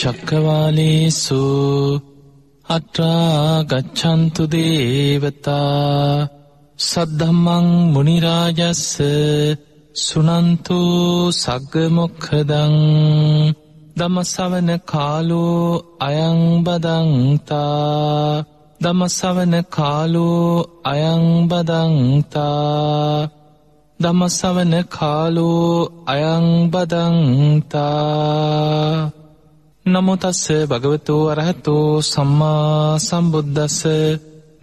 චක්කවාලේසු අත්‍රා ගච්ඡන්තු දේවතා සද්ධම්මං මුනි රාජස්ස සුනන්තු සග්ග මොක්ඛදං ධම්ම ශ්‍රවණ කාලෝ අයං බදන්තා ධම්ම ශ්‍රවණ කාලෝ අයං බදන්තා ධම්ම ශ්‍රවණ කාලෝ අයං බදන්තා නමෝ තස්ස භගවතෝ අරහතෝ සම්මා සම්බුද්දස්ස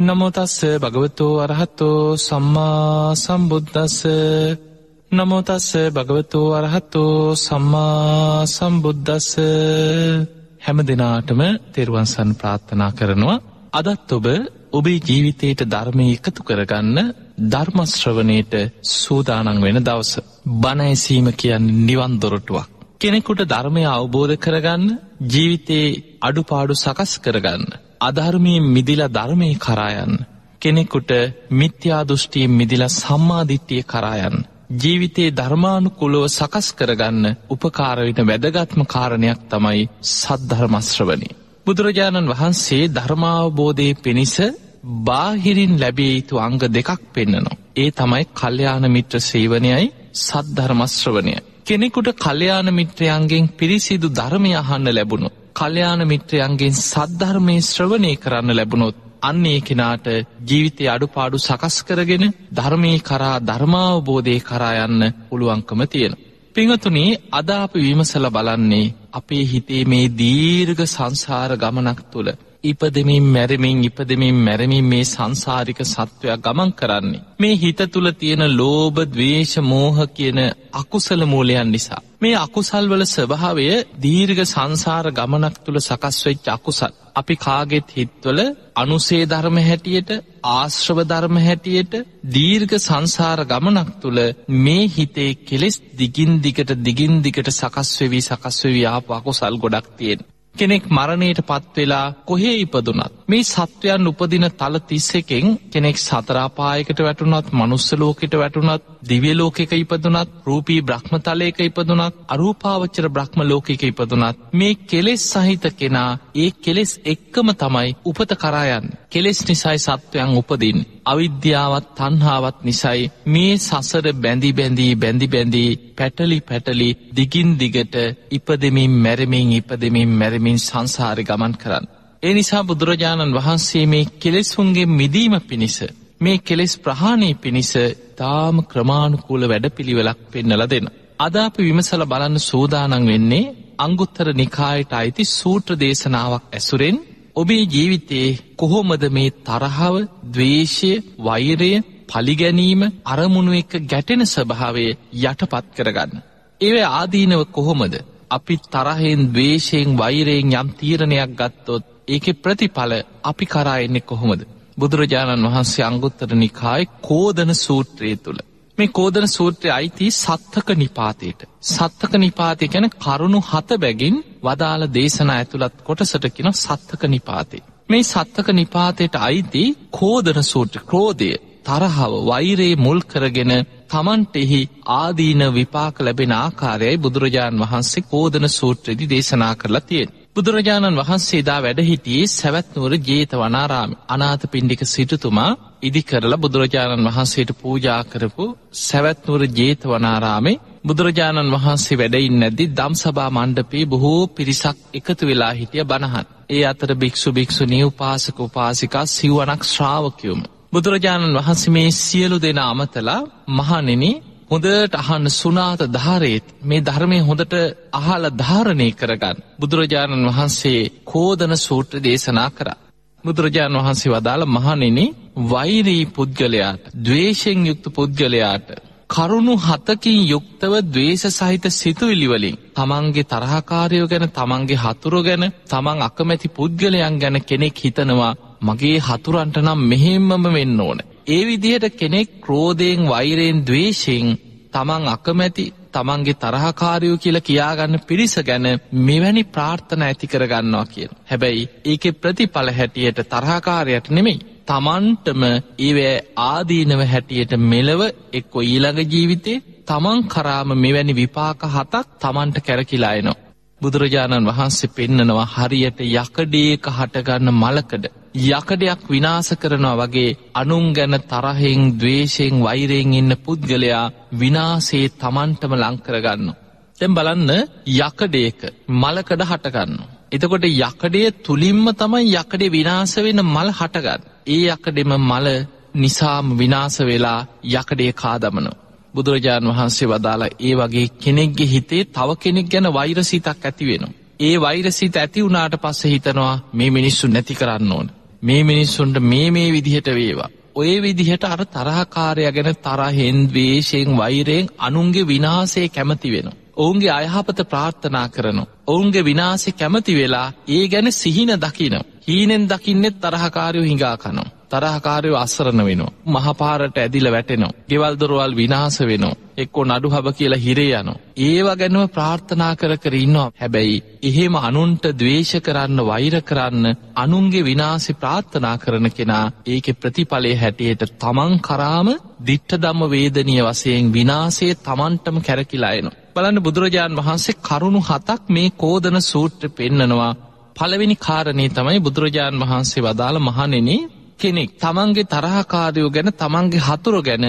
නමෝ තස්ස භගවතෝ අරහතෝ සම්මා සම්බුද්දස්ස නමෝ තස්ස භගවතෝ අරහතෝ සම්මා සම්බුද්දස්ස. හැම දිනාටම තෙරුවන් සරණ ප්‍රාර්ථනා කරනවා. අදත් ඔබේ ජීවිතයට ධර්මයේ එකතු කරගන්න ධර්ම ශ්‍රවණයට සූදානම් වෙන දවස. බණ ඇසීම කියන්නේ නිවන් දොරටුවක්. කෙනෙකුට ධර්මය අවබෝධ කරගන්න, ජීවිතේ අඩුපාඩු සකස් කරගන්න, අධර්මයෙන් මිදිලා ධර්මයේ කරා යන්න, කෙනෙකුට මිත්‍යා දෘෂ්ටියෙන් මිදිලා සම්මා දිට්ඨිය කරා යන්න, ජීවිතේ ධර්මානුකූලව සකස් කරගන්න උපකාර වෙන වැදගත්ම කාරණයක් තමයි සද්ධර්ම ශ්‍රවණය. බුදුරජාණන් වහන්සේ ධර්මාවබෝධයේ පිණිස බාහිරින් ලැබිය යුතු අංග දෙකක් පෙන්නනවා. ඒ තමයි කල්යාණ මිත්‍ර සේවනයයි සද්ධර්ම ශ්‍රවණයයි. කෙනෙකුට කල්යාණ මිත්‍රයන්ගෙන් පිරිසිදු ධර්මය අහන්න ලැබුණොත්, කල්යාණ මිත්‍රයන්ගෙන් සද්ධර්මයේ ශ්‍රවණය කරන්න ලැබුණොත්, අන්න ඒ කෙනාට ජීවිතයේ අඩුපාඩු සකස් කරගෙන ධර්මයේ කරා ධර්මාවබෝධයේ කරා යන්න පුළුවන්කම තියෙනවා. පින්වතුනි, අද අපි විමසලා බලන්නේ අපේ හිතේ මේ දීර්ඝ සංසාර ගමනක් තුල ඉපදෙමින් මැරෙමින් මේ සංසාරික සත්වයා ගමන් කරන්නේ මේ හිත තුල තියෙන ලෝභ, ද්වේෂ, මෝහ කියන අකුසල මූලයන් නිසා. මේ අකුසල් වල ස්වභාවය දීර්ඝ සංසාර ගමනක් තුල සකස් වෙච්ච අකුසල්. අපි කාගෙත් හිතවල අනුසේ ධර්ම හැටියට, ආශ්‍රව ධර්ම හැටියට දීර්ඝ සංසාර ගමනක් තුල මේ හිතේ කෙලෙස් දිගින් දිගට සකස් වෙවි ආපු අකුසල් ගොඩක් තියෙනවා. කෙනෙක් මරණයට පත් වෙලා කොහේ ඉපදුනත්, මේ සත්වයන් උපදින තල 31කින් කෙනෙක් සතර අපායකට වැටුනත්, මනුස්ස ලෝකෙට වැටුනත්, දිව්‍ය ලෝකෙක ඉපදුනත්, රූපී බ්‍රහ්ම තලයක ඉපදුනත්, අරූපාවචර බ්‍රහ්ම ලෝකෙක ඉපදුනත්, මේ කෙලෙස් සහිත කෙනා ඒ කෙලෙස් එක්කම තමයි උපත කරා යන්නේ. කෙලෙස් නිසායි සත්වයන් උපදින්නේ. අවිද්‍යාවත් තණ්හාවත් නිසායි මේ සසර බැඳි පැටලි දිගින් දිගට ඉපදෙමින් මැරෙමින් සංසාරේ ගමන් කරන්න. ඒ නිසා බුදුරජාණන් වහන්සේ මේ කෙලෙසුන්ගේ මිදීම පිණිස, මේ කෙලෙස් ප්‍රහාණය පිණිස තාම ක්‍රමානුකූල වැඩපිළිවෙලක් පෙන්වලා දෙනවා. අද අපි විමසලා බලන්න සූදානම් වෙන්නේ අංගුත්තර නිකායට අයිති සූත්‍ර දේශනාවක් ඇසුරෙන් ඔබේ ජීවිතයේ කොහොමද මේ තරහව, ද්වේෂය, වෛරය, පලිගැනීම, අරමුණු එක්ක ගැටෙන ස්වභාවය යටපත් කරගන්න. ඒවේ ආදීනව කොහොමද? අපි තරහෙන්, ද්වේෂයෙන්, වෛරයෙන් යම් තීරණයක් ගත්තොත් ඒකේ ප්‍රතිඵල අපි කරා එන්නේ කොහොමද? බුදුරජාණන් වහන්සේ අංගුත්තර නිකායේ කෝදන සූත්‍රය තුල මේ කෝදන සූත්‍රය අයිති සත්තක නිපාතයට. සත්තක නිපාතය කියන්නේ කරුණු 7 බැගින් වදාළ දේශනා ඇතුළත් කොටසට කියන සත්තක නිපාතය. මේ සත්තක නිපාතයට අයිති කෝදන සූත්‍ර, ක්‍රෝධය, තරහව, වෛරය මුල් කරගෙන තමන්ටෙහි ආදීන විපාක ලැබෙන ආකාරයයි බුදුරජාණන් වහන්සේ කෝදන සූත්‍රයේදී දේශනා කරලා තියෙන්නේ. බුදුරජාණන් වහන්සේ දා වැඩ සිටියේ සවැත් නුවර ජේතවනාරාමයේ. අනාථපිණ්ඩික සිටුතුමා ඉදි කරලා බුදුරජාණන් වහන්සේට පූජා කරපු සවැත් නුවර ජේතවනාරාමේ බුදුරජාණන් වහන්සේ වැඩ ඉන්නේ නැද්දි ධම්සභා මණ්ඩපේ බොහෝ පිරිසක් එකතු වෙලා හිටිය බණහන්. ඒ අතර භික්ෂුණී, උපාසක උපාසිකා සිව්වණක් ශ්‍රාවකයෝම. බුදුරජාණන් වහන්සේ මේ සියලු දෙනා අමතලා, මහණෙනි, හොඳට අහන්න සුනාත ධාරේත්, මේ ධර්මයේ හොඳට අහලා ධාරණය කරගන්න. බුදුරජාණන් වහන්සේ කෝදන සූත්‍ර දේශනා කරා. බුදුරජාණන් වහන්සේ වදාළ, මහණෙනි, වෛරී පුද්ගලයාට, ද්වේෂයෙන් යුක්ත පුද්ගලයාට කරුණු 7කින් යුක්තව ද්වේෂ සහිත සිතුවිලි වලින් තමන්ගේ තරහකාරයෝ ගැන, තමන්ගේ හතුරු ගැන, තමන් අකමැති පුද්ගලයන් ගැන කෙනෙක් හිතනවා මගේ හතුරන්ට නම් මෙහෙම්මම වෙන්න ඕන. ඒ විදිහට කෙනෙක් ක්‍රෝධයෙන්, වෛරයෙන්, ද්වේෂයෙන් තමන් අකමැති, තමන්ගේ තරහකාරයෝ කියලා කියාගන්න පිරිස ගැන මෙවැනි ප්‍රාර්ථනා ඇති කරගන්නවා කියන. හැබැයි ඒකේ ප්‍රතිඵල හැටියට තරහකාරයට නෙමෙයි, තමන්ටම ඒවේ ආදීනව හැටියට මෙලව එක්ක ඊළඟ ජීවිතේ තමන් කරාම මෙවැනි විපාක 7ක් තමන්ට කැරකිලා එනවා. බුදුරජාණන් වහන්සේ පෙන්නනවා හරියට යකඩයක හටගන්න මලකඩ යකඩයක් විනාශ කරනවා වගේ අනුන් ගැන තරහෙන් ද්වේෂයෙන් වෛරයෙන් ඉන්න පුද්ගලයා විනාශේ Tamanටම ලං කරගන්නවා. දැන් බලන්න යකඩයක මලකඩ හටගන්නවා. එතකොට යකඩය තුලින්ම තමයි යකඩේ විනාශ වෙන මල හටගන්නේ. ඒ යකඩෙම මල නිසාම විනාශ වෙලා යකඩේ කාදමනවා. බුදුරජාණන් වහන්සේ වදාලා ඒ වගේ කෙනෙක්ගේ හිතේ තව කෙනෙක් ගැන වෛරසිතක් ඇති වෙනවා. ඒ වෛරසිත ඇති වුණාට පස්සේ හිතනවා මේ මිනිස්සු නැති කරන්න ඕන. මේ මිනිස්සුන්ට මේ විදිහට වේවා. ඔය විදිහට අර තරහකාරයා ගැන තරහෙන් ද්වේෂයෙන් වෛරයෙන් අනුන්ගේ විනාශය කැමති වෙනවා. ඔවුන්ගේ අයහපත ප්‍රාර්ථනා කරනවා. ඔවුන්ගේ විනාශය කැමති වෙලා ඒ ගැන සිහින දකිනවා. හීනෙන් දකින්නෙත් තරහකාරයෝ හිඟා කනවා. තරහකාරයෝ අසරණ වෙනවා. මහපාරට ඇදිලා වැටෙනවා. ගෙවල් දොරවල් විනාශ වෙනවා. එක්කෝ නඩුහබ කියලා හිරේ යනවා. ඒව ගැනම ප්‍රාර්ථනා කර ඉන්නවා. හැබැයි එහෙම අනුන්ට ද්වේෂ කරන්න, වෛර කරන්න, අනුන්ගේ විනාශය ප්‍රාර්ථනා කරන කෙනා ඒකේ ප්‍රතිඵලයේ හැටියට තමන් කරාම දිට්ඨ ධම්ම වේදනීය වශයෙන් විනාශය තමන්ටම කැරකිලා එනවා. බලන්න බුදුරජාන් වහන්සේ කරුණු 7ක් මේ කෝදන සූත්‍රෙ පෙන්නනවා. පළවෙනි කාරණේ තමයි බුදුරජාන් වහන්සේ වදාළ මහණෙනි කෙනෙක් තමන්ගේ තරහකාරයෝ ගැන තමන්ගේ හතුරු ගැන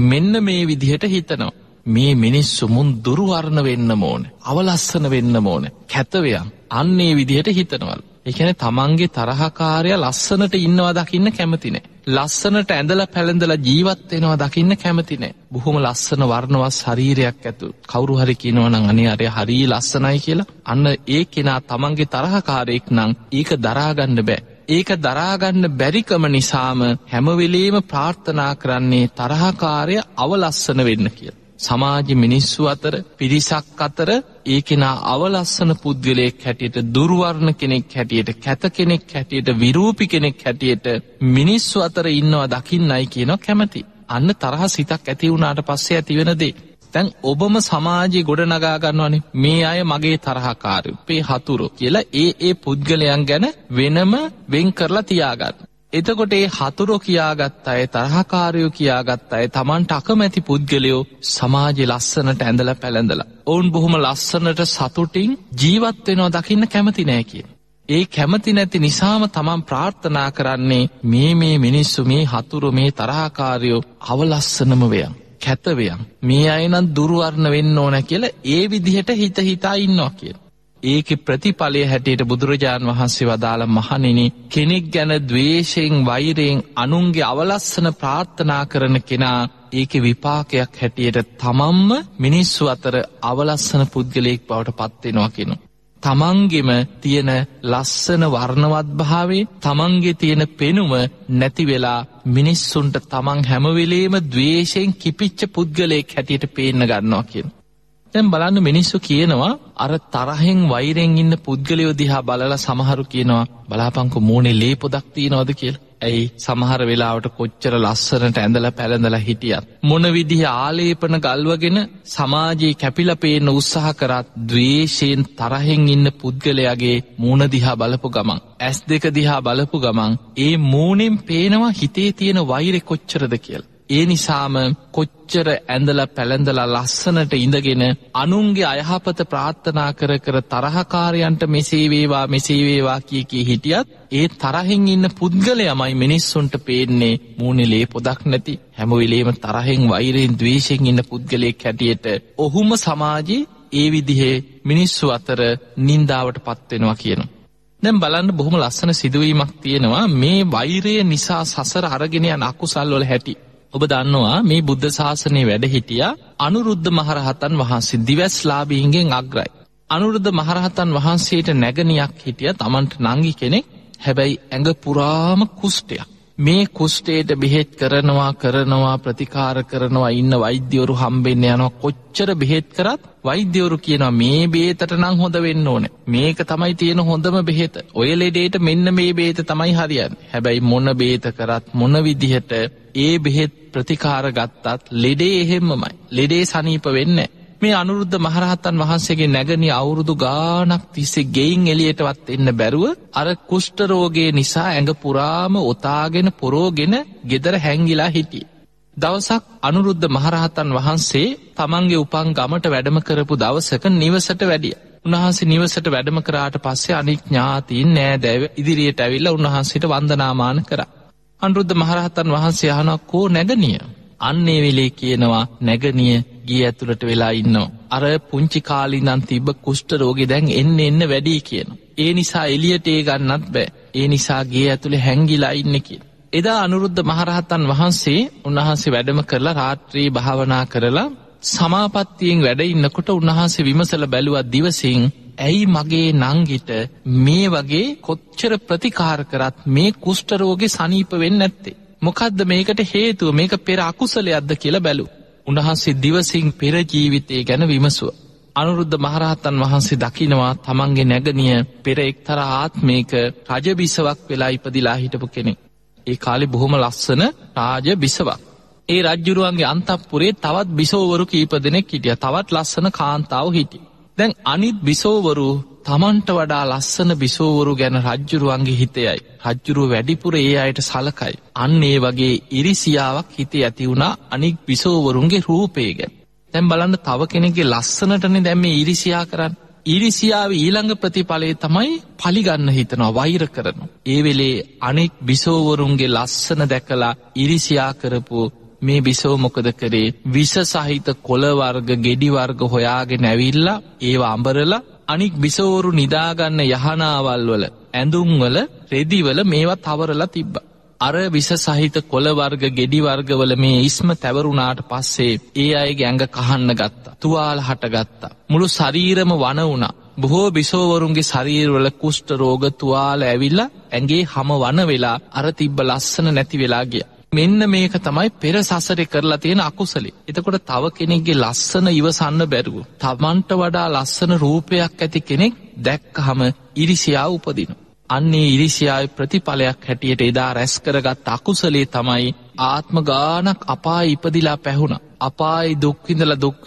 මෙන්න මේ විදිහට හිතනවා. මේ මිනිස්සු මුන් දුර්වර්ණ වෙන්න ඕනේ. අවලස්සන වෙන්න ඕනේ. කැතවයන් අන්නේ විදිහට හිතනවලු. ඒ කියන්නේ තමන්ගේ තරහකාරයා ලස්සනට ඉන්නවා දකින්න කැමති නැහැ. ලස්සනට ඇඳලා පැළඳලා ජීවත් වෙනවා දකින්න කැමති නැහැ. බොහොම ලස්සන වර්ණවත් ශරීරයක් ඇතු. කවුරු හරි කියනවා නම් අනේ අරයා හරිය ලස්සනයි කියලා. අන්න ඒ කෙනා තමන්ගේ තරහකාරයෙක් නම් ඒක දරා ගන්න බෑ. ඒක දරාගන්න බැරිකම නිසාම හැම වෙලෙම ප්‍රාර්ථනා කරන්නේ තරහකාරය අවලස්සන වෙන්න කියලා. සමාජ මිනිස්සු අතර පිරිසක් අතර ඒ කෙනා අවලස්සන පුද්ගලයෙක් හැටියට, දුර්වර්ණ කෙනෙක් හැටියට, කැත කෙනෙක් හැටියට, විරූපී කෙනෙක් හැටියට මිනිස්සු අතර ඉන්නවා දකින්නයි කියනවා කැමති. අන්න තරහ සිතක් ඇති වුණාට පස්සේ ඇති වෙන දේ. දැන් ඔබම සමාජයේ ගොඩ නගා ගන්නවනේ මේ අය මගේ තරහකාරයෝ, මේ හතුරු කියලා ඒ පුද්ගලයන් ගැන වෙනම වෙන් කරලා තියාගන්න. එතකොට ඒ හතුරු කියාගත්ත අය, තරහකාරයෝ කියාගත්ත අය, Tamanට අකමැති පුද්ගලයෝ සමාජයේ ලස්සනට ඇඳලා පැළඳලා ඔවුන් බොහොම ලස්සනට සතුටින් ජීවත් වෙනවා දකින්න කැමති නෑ කියන. ඒ කැමති නැති නිසාම Taman ප්‍රාර්ථනා කරන්නේ මේ මිනිස්සු, මේ හතුරු, මේ තරහකාරයෝ අවලස්සනම වෙයන්, කැතවයන්, මේ අය නම් දුර්වර්ණ වෙන්න ඕන කියලා ඒ විදිහට හිතා ඉන්නවා කියන. ඒකේ ප්‍රතිඵලය හැටියට බුදුරජාන් වහන්සේ වදාළ මහණෙනි කෙනෙක් ගැන ද්වේෂයෙන්, වෛරයෙන් අනුන්ගේ අවලස්සන ප්‍රාර්ථනා කරන කෙනා ඒකේ විපාකයක් හැටියට තමන්ම මිනිස්සු අතර අවලස්සන පුද්ගලයෙක් බවට පත් වෙනවා කියනවා. තමන්ගෙම තියෙන ලස්සන වර්ණවත් භාවයේ, තමන්ගේ තියෙන පෙනුම නැති වෙලා මිනිස්සුන්ට තමන් හැම වෙලේම ද්වේෂයෙන් කිපිච්ච පුද්ගලයෙක් හැටියට පේන්න ගන්නවා කියන. දැන් බලන්න මිනිස්සු කියනවා අර තරහෙන් වෛරෙන් ඉන්න පුද්ගලයෝ දිහා බලලා සමහරු කියනවා බලාපංකෝ මූණේ ලේ පොදක් තියනවද කියලා. ඇයි සමහර වෙලාවට කොච්චර ලස්සනට ඇඳලා පැළඳලා හිටියත් මොන විදිහ ආලේපන ගල්වගෙන සමාජයේ කැපිලා පේන්න උත්සාහ කරත් ද්වේෂයෙන් තරහෙන් ඉන්න පුද්ගලයාගේ මූණ දිහා බලපු ගමන්, ඇස් දෙක දිහා බලපු ගමන් ඒ මූණෙන් පේනවා හිතේ තියෙන වෛරය කොච්චරද කියලා. ඒ නිසාම කොච්චර ඇඳලා පැළඳලා ලස්සනට ඉඳගෙන අනුන්ගේ අයහපත ප්‍රාර්ථනා කර තරහකාරයන්ට මෙසේ වේවා කී හිටියත් ඒ තරහෙන් ඉන්න පුද්ගලයාමයි මිනිස්සුන්ට පේන්නේ මූණේ ලේ පොදක් නැති, හැම වෙලේම තරහෙන් වෛරයෙන් ද්වේෂයෙන් ඉන්න පුද්ගලයෙක් හැටියට. ඔහුම සමාජයේ ඒ විදිහේ මිනිස්සු අතර නින්දාවට පත් වෙනවා කියනවා. දැන් බලන්න බොහොම ලස්සන සිදුවීමක් තියෙනවා මේ වෛරය නිසා සසර අරගෙන යන අකුසල් වල හැටි. ඔබ දන්නවා මේ බුද්ධ ශාසනයේ වැඩ හිටියා අනුරුද්ධ මහරහතන් වහන්සේ, දිවස්ලාභීන්ගෙන් අග්‍රයි. අනුරුද්ධ මහරහතන් වහන්සේට නැගණියක් හිටියා, Tamanට නංගි කෙනෙක්. හැබැයි ඇඟ පුරාම කුෂ්ඨයක්. මේ කුෂ්ඨයට බෙහෙත් කරනවා ප්‍රතිකාර කරනවා, ඉන්න වෛද්‍යවරු හම්බෙන්න යනවා. කොච්චර බෙහෙත් කරත් වෛද්‍යවරු කියනවා මේ බෙහෙතට නම් හොඳ වෙන්න ඕනේ, මේක තමයි තියෙන හොඳම බෙහෙත, ඔය ලෙඩේට මෙන්න මේ බෙහෙත තමයි හරියන්නේ. හැබැයි මොන බෙහෙත කරත් මොන විදිහට ඒ බෙහෙත් ප්‍රතිකාර ගත්තත් ලෙඩේ එහෙම්මමයි, ලෙඩේ සනීප වෙන්නේ. මේ අනුරුද්ධ මහරහතන් වහන්සේගේ නැගණිය අවුරුදු ගාණක් තිස්සේ ගෙයින් එළියටවත් එන්න බැරුව අර කුෂ්ඨ රෝගය නිසා ඇඟ පුරාම ඔතාගෙන පොරෝගෙන ගෙදර හැංගිලා හිටියේ. දවසක් අනුරුද්ධ මහරහතන් වහන්සේ තමන්ගේ උපන් ගමට වැඩම කරපු දවසක නිවසට වැඩියා. උන්වහන්සේ නිවසට වැඩම කරාට පස්සේ අනික් ඥාතීන් නෑදෑයෝ ඉදිරියට ඇවිල්ලා උන්වහන්සේට වන්දනාමාන කරා. අනුරුද්ධ මහරහතන් වහන්සේ අහනවා කෝ නැගණිය? අන්නේ වෙලේ කියනවා නැගණිය ගේ ඇතුළට වෙලා ඉන්නවා. අර පුංචි කාලේ ඉඳන් තිබ්බ කුෂ්ඨ රෝගේ දැන් එන්න වැඩි කියනවා. ඒ නිසා එළියට ඒ ගන්නත් බෑ. ඒ නිසා ගේ ඇතුලේ හැංගිලා ඉන්නේ කියලා. එදා අනුරුද්ධ මහරහතන් වහන්සේ උන්වහන්සේ වැඩම කරලා රාත්‍රී භාවනා කරලා සමාපත්තියෙන් වැඩ ඉන්නකොට උන්වහන්සේ විමසලා බැලුවා දිවසින් ඇයි මගේ නංගිට මේ වගේ කොච්චර ප්‍රතිකාර කරත් මේ කුෂ්ඨ රෝගේ සනීප වෙන්නේ නැත්තේ? මොකද්ද මේකට හේතුව? මේක පෙර අකුසලයක්ද කියලා බැලුවා. උන්වහන්සේ දිවසින් පෙර ජීවිතය ගැන විමසුවා. අනුරුද්ධ මහරහතන් වහන්සේ දකිනවා තමන්ගේ නැගණිය පෙර එක්තරා ආත්මයක රජ බිසවක් වෙලා ඉපදිලා හිටපු කෙනෙක්. ඒ කාලේ බොහොම ලස්සන රාජ බිසවක්. ඒ රජුරුවන්ගේ අන්තපුරේ තවත් බිසෝවරු කීප දෙනෙක් හිටියා. තවත් ලස්සන කාන්තාවෝ හිටියා. දැන් අනිත් බිසෝවරු තමන්ට වඩා ලස්සන බිසෝවරු ගැන රජුරුවන්ගේ හිතේයි. රජුරුව වැඩිපුර ඒ අයට සලකයි. අන්න ඒ වගේ ඉරිසියාවක් හිතේ ඇති වුණා අනික් බිසෝවරුන්ගේ රූපය ගැන. දැන් බලන්න තව කෙනෙක්ගේ ලස්සනටනේ දැන් මේ ඊර්ෂ්‍යා කරන්නේ. ඊර්ෂ්‍යාවේ ඊළඟ ප්‍රතිඵලය තමයි පලිගන්න හිතනවා, වෛර කරනවා. ඒ වෙලේ අනෙක් බිසෝවරුන්ගේ ලස්සන දැකලා ඊර්ෂ්‍යා කරපු මේ බිසෝ මොකද කරේ? විස සහිත කොළ වර්ග, ගෙඩි වර්ග හොයාගෙන ඇවිල්ලා ඒවා අඹරලා අනික් බිසෝවරු නිදාගන්න යහනාවල් වල, ඇඳුම් වල, රෙදි වල මේවා තවරලා තිබ්බා. අර විස සහිත කොළ වර්ග, ගෙඩි වර්ගවල මේ ඉස්ම තැවරුණාට පස්සේ ඒ අයගේ ඇඟ කහන්න ගත්තා. තුවාල හටගත්තා. මුළු ශරීරම වන වුණා. බොහෝ බිසෝවරුන්ගේ ශරීරවල කුෂ්ඨ රෝග තුවාල ඇවිල්ලා ඇඟේ හැම වන වෙලා අර තිබ්බ ලස්සන නැති වෙලා ගියා. මෙන්න මේක තමයි පෙර සසරේ කරලා තියෙන අකුසලෙ. එතකොට තව කෙනෙක්ගේ ලස්සන ඉවසන්න බැරුව තමන්ට වඩා ලස්සන රූපයක් ඇති කෙනෙක් දැක්කහම ඊර්ෂ්‍යාව උපදිනවා. අන්නේ ඊර්ෂ්‍යාවේ ප්‍රතිඵලයක් හැටියට එදා රැස් කරගත් අකුසලේ තමයි ආත්ම ගානක් අපායේ ඉපදිලා පැහුණා. අපායේ දුක්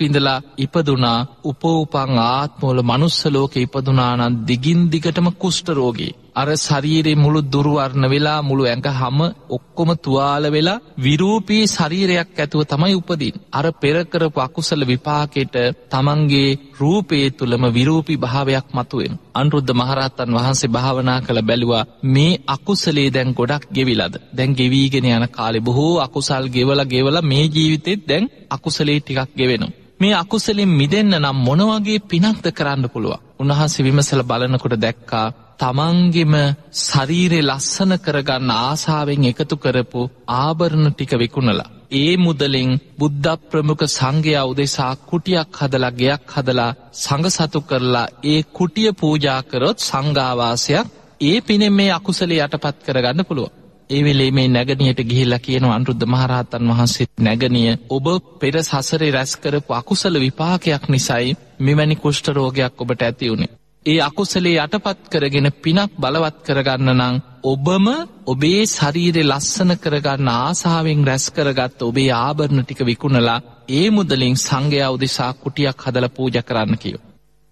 විඳලා ඉපදුනා. උපෝපං ආත්මවල මනුස්ස ලෝකේ ඉපදුනා නම් දිගින් දිගටම කුෂ්ඨ රෝගී. අර ශරීරේ මුළු දුර්වර්ණ වෙලා මුළු ඇඟ හැම ඔක්කොම තුවාල වෙලා විරූපී ශරීරයක් ඇතුව තමයි උපදින්නේ. අර පෙර කරපු අකුසල විපාකෙට තමන්ගේ රූපේ තුලම විරූපී භාවයක් මතුවෙනවා. අනුරුද්ධ මහරහතන් වහන්සේ භාවනා කළ බැලුවා මේ අකුසලේ දැන් ගොඩක් ගෙවිලාද? දැන් ගෙවිගෙන යන කාලේ බොහෝ අකුසල් ගෙවලා මේ ජීවිතෙත් දැන් අකුසලේ ටිකක් ගෙවෙනවා. මේ අකුසලෙන් මිදෙන්න නම් මොන වගේ පිනක්ද කරන්න පුළුවන්? උන්වහන්සේ විමසලා බලනකොට දැක්කා තමන්ගෙම ශරීරේ ලස්සන කරගන්න ආසාවෙන් එකතු කරපු ආභරණ ටික විකුණලා ඒ මුදලින් බුද්ධ ප්‍රමුඛ සංඝයා උදෙසා කුටියක් හදලා ගෙයක් හදලා සංඝ සතු කරලා ඒ කුටිය පූජා කරොත් සංඝාවාසයක් ඒ පිනෙන් මේ අකුසලේ යටපත් කරගන්න පුළුවන්. ඒ වෙලේ මේ නැගණියට ගිහිල්ලා කියනවා අනුරුද්ධ මහරහතන් වහන්සේ, නැගණිය ඔබ පෙර සසරේ රැස් කරපු අකුසල විපාකයක් නිසායි මෙවැනි කුෂ්ඨ රෝගයක් ඔබට ඇති වුනේ. ඒ අකුසලේ යටපත් කරගෙන පිනක් බලවත් කරගන්න නම් ඔබම ඔබේ ශරීරය ලස්සන කරගන්න ආසාවෙන් රැස් කරගත්ත ඔබේ ආභරණ ටික විකුණලා ඒ මුදලින් සංඝයා උදෙසා කුටියක් හදලා පූජා කරන්න කියෝ.